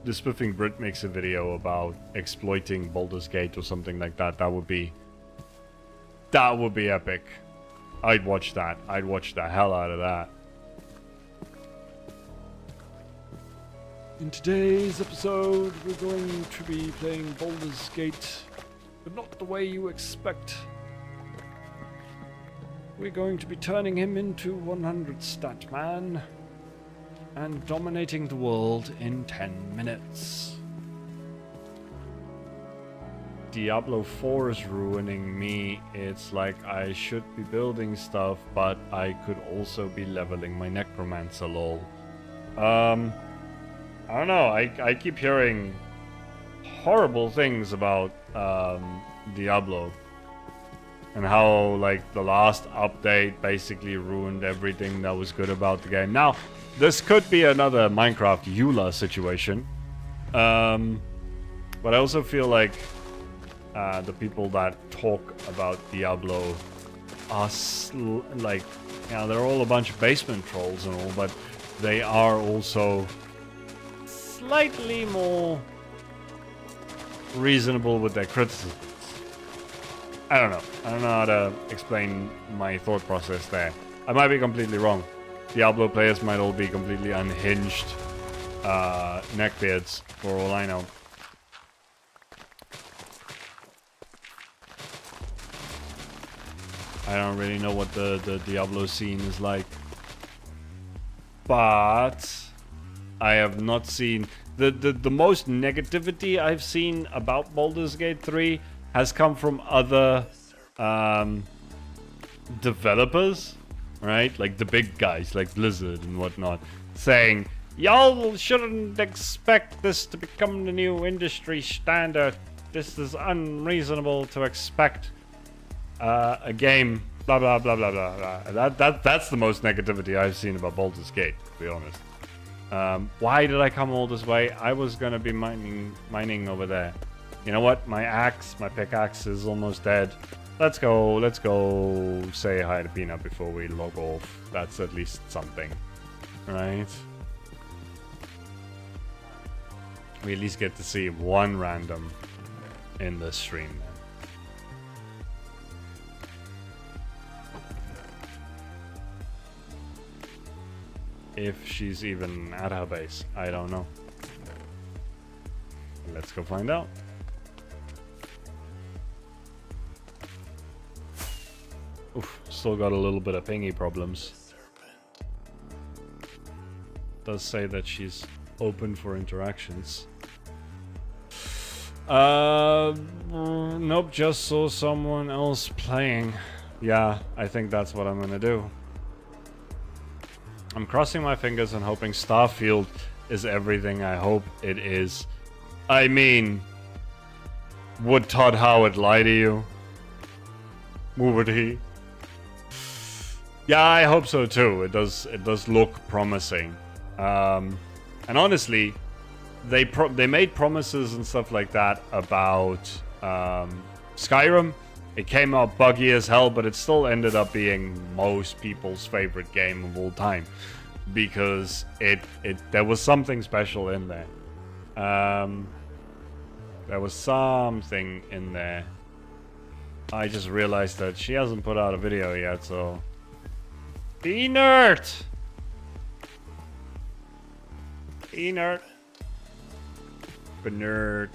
the Spiffing Brit makes a video about exploiting Baldur's Gate or something like that. That would be epic. I'd watch that. I'd watch the hell out of that. In today's episode, we're going to be playing Baldur's Gate, but not the way you expect. We're going to be turning him into 100 stat man and dominating the world in 10 minutes. Diablo 4 is ruining me. It's like I should be building stuff, but I could also be leveling my necromancer lol. I don't know, I keep hearing horrible things about Diablo. And how, like, the last update basically ruined everything that was good about the game. Now, this could be another Minecraft EULA situation. But I also feel like the people that talk about Diablo are, like, you know, they're all a bunch of basement trolls and all, but they are also slightly more reasonable with their criticisms. I don't know. I don't know how to explain my thought process there. I might be completely wrong. Diablo players might all be completely unhinged neckbeards, for all I know. I don't really know what the Diablo scene is like. But I have not seen... The most negativity I've seen about Baldur's Gate 3 has come from other developers, right? Like the big guys, like Blizzard and whatnot, saying, y'all shouldn't expect this to become the new industry standard. This is unreasonable to expect a game, blah, blah, blah, blah, blah, blah. That's the most negativity I've seen about Baldur's Gate, to be honest. Why did I come all this way? I was gonna be mining over there. You know what? My pickaxe is almost dead. Let's go say hi to Peanut before we log off. That's at least something, right? We at least get to see one random in the stream. If she's even at her base, I don't know. Let's go find out. Oof, still got a little bit of pingy problems. Does say that she's open for interactions. Nope, just saw someone else playing. Yeah, I think that's what I'm gonna do. I'm crossing my fingers and hoping Starfield is everything I hope it is. I mean, would Todd Howard lie to you? Would he? Yeah, I hope so too. It does look promising. And honestly, they made promises and stuff like that about Skyrim. It came out buggy as hell, but it still ended up being most people's favorite game of all time because there was something special in there. There was something in there. I just realized that she hasn't put out a video yet, so be nerd. Be nerd. Nerd.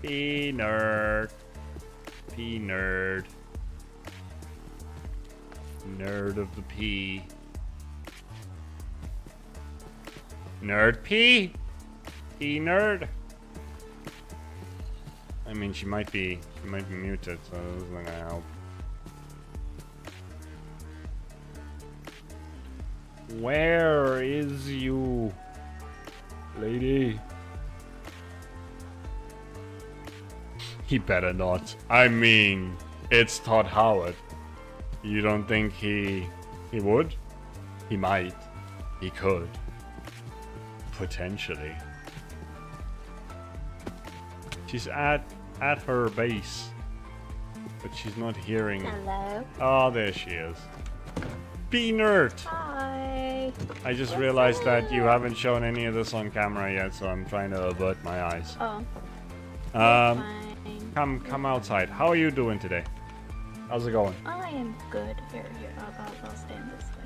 P nerd. P nerd. Nerd of the P. Nerd P. P nerd. I mean, she might be muted, so this isn't gonna help. Where is you, lady? He better not. I mean, it's Todd Howard. You don't think he would? He might. He could. Potentially. She's at her base, but she's not hearing. Hello. Oh, there she is. Be nerd. Hi. I just realized that you haven't shown any of this on camera yet, so I'm trying to avert my eyes. Oh. Come outside. How are you doing today? How's it going? I am good. Here. I'll stand this way.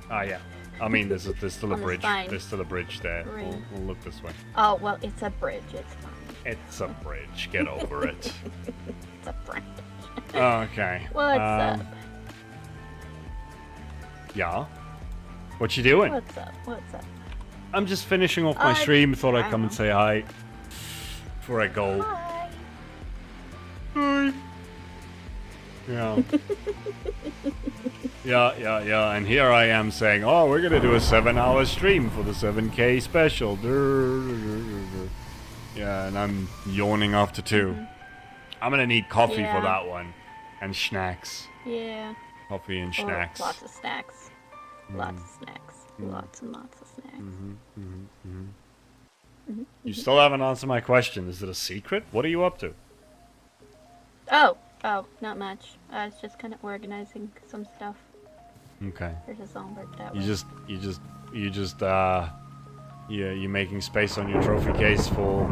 Ah, yeah. I mean, there's still a On the bridge. spine. There's still a bridge there. Right. We'll look this way. Oh, well, it's a bridge. It's fine. It's a bridge. Get over it. It's a bridge. Okay. What's up? Yeah. What you doing? What's up? I'm just finishing off my stream. Thought I'd come and say hi before I go. Hi. Hi. Yeah. Yeah. And here I am saying, oh, we're gonna do a 7-hour stream for the 7K special. Yeah, and I'm yawning after 2. I'm gonna need coffee for that one, and snacks. Yeah. Coffee and snacks. Lots of snacks. Lots of snacks. Lots and lots of snacks. You still haven't answered my question. Is it a secret? What are you up to? Oh, not much. I was just kind of organizing some stuff. Okay. It just all worked out. You're making space on your trophy case for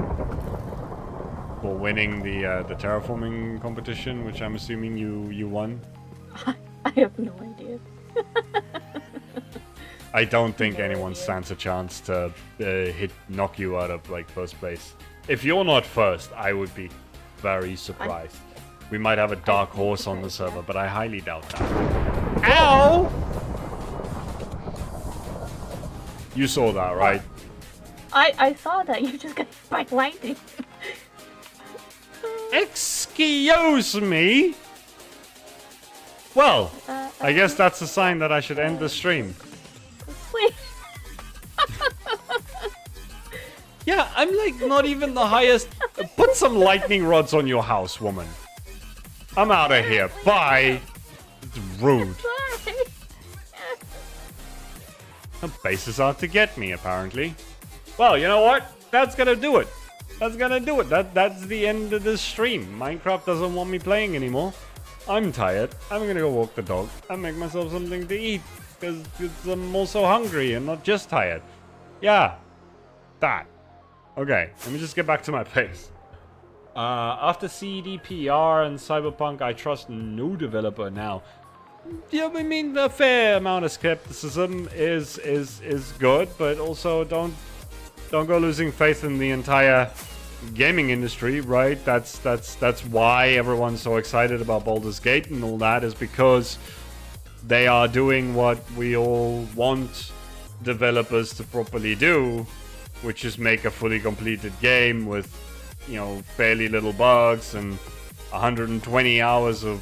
winning the terraforming competition, which I'm assuming you won. I have no idea. I don't think anyone stands a chance to knock you out of like first place. If you're not first, I would be very surprised. We might have a dark horse on the server, but I highly doubt that. Ow! You saw that, right? I saw that. You just got hit by lightning. Excuse me? Well, I guess that's a sign that I should end the stream. Wait. Yeah, I'm like not even the highest. Put some lightning rods on your house, woman. I'm out of here. Bye. It's rude. Sorry. The base is out to get me, apparently. Well, you know what? That's gonna do it. That's That's the end of this stream. Minecraft doesn't want me playing anymore. I'm tired. I'm gonna go walk the dog and make myself something to eat. Because I'm also hungry and not just tired. Yeah. That. Okay, let me just get back to my pace. After CDPR and Cyberpunk, I trust no developer now. Yeah, I mean, a fair amount of skepticism is good, but also don't go losing faith in the entire gaming industry, right? That's why everyone's so excited about Baldur's Gate and all that, is because they are doing what we all want developers to properly do, which is make a fully completed game with, you know, fairly little bugs and 120 hours of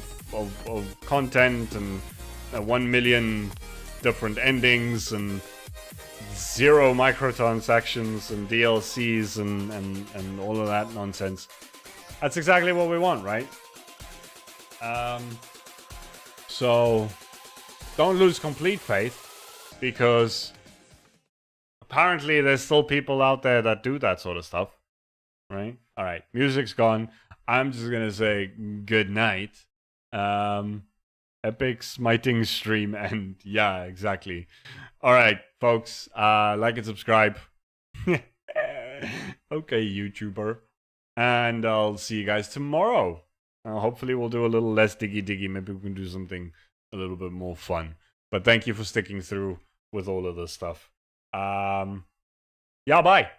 content and 1 million different endings and 0 microtransactions and DLCs and all of that nonsense. That's exactly what we want, right? So don't lose complete faith. because apparently there's still people out there that do that sort of stuff, right? All right, music's gone. I'm just gonna say good night. Epic smiting stream, and yeah, exactly. All right, folks, like and subscribe. Okay, YouTuber, and I'll see you guys tomorrow. Hopefully, we'll do a little less diggy diggy. Maybe we can do something a little bit more fun. But thank you for sticking through with all of this stuff. Yeah, bye.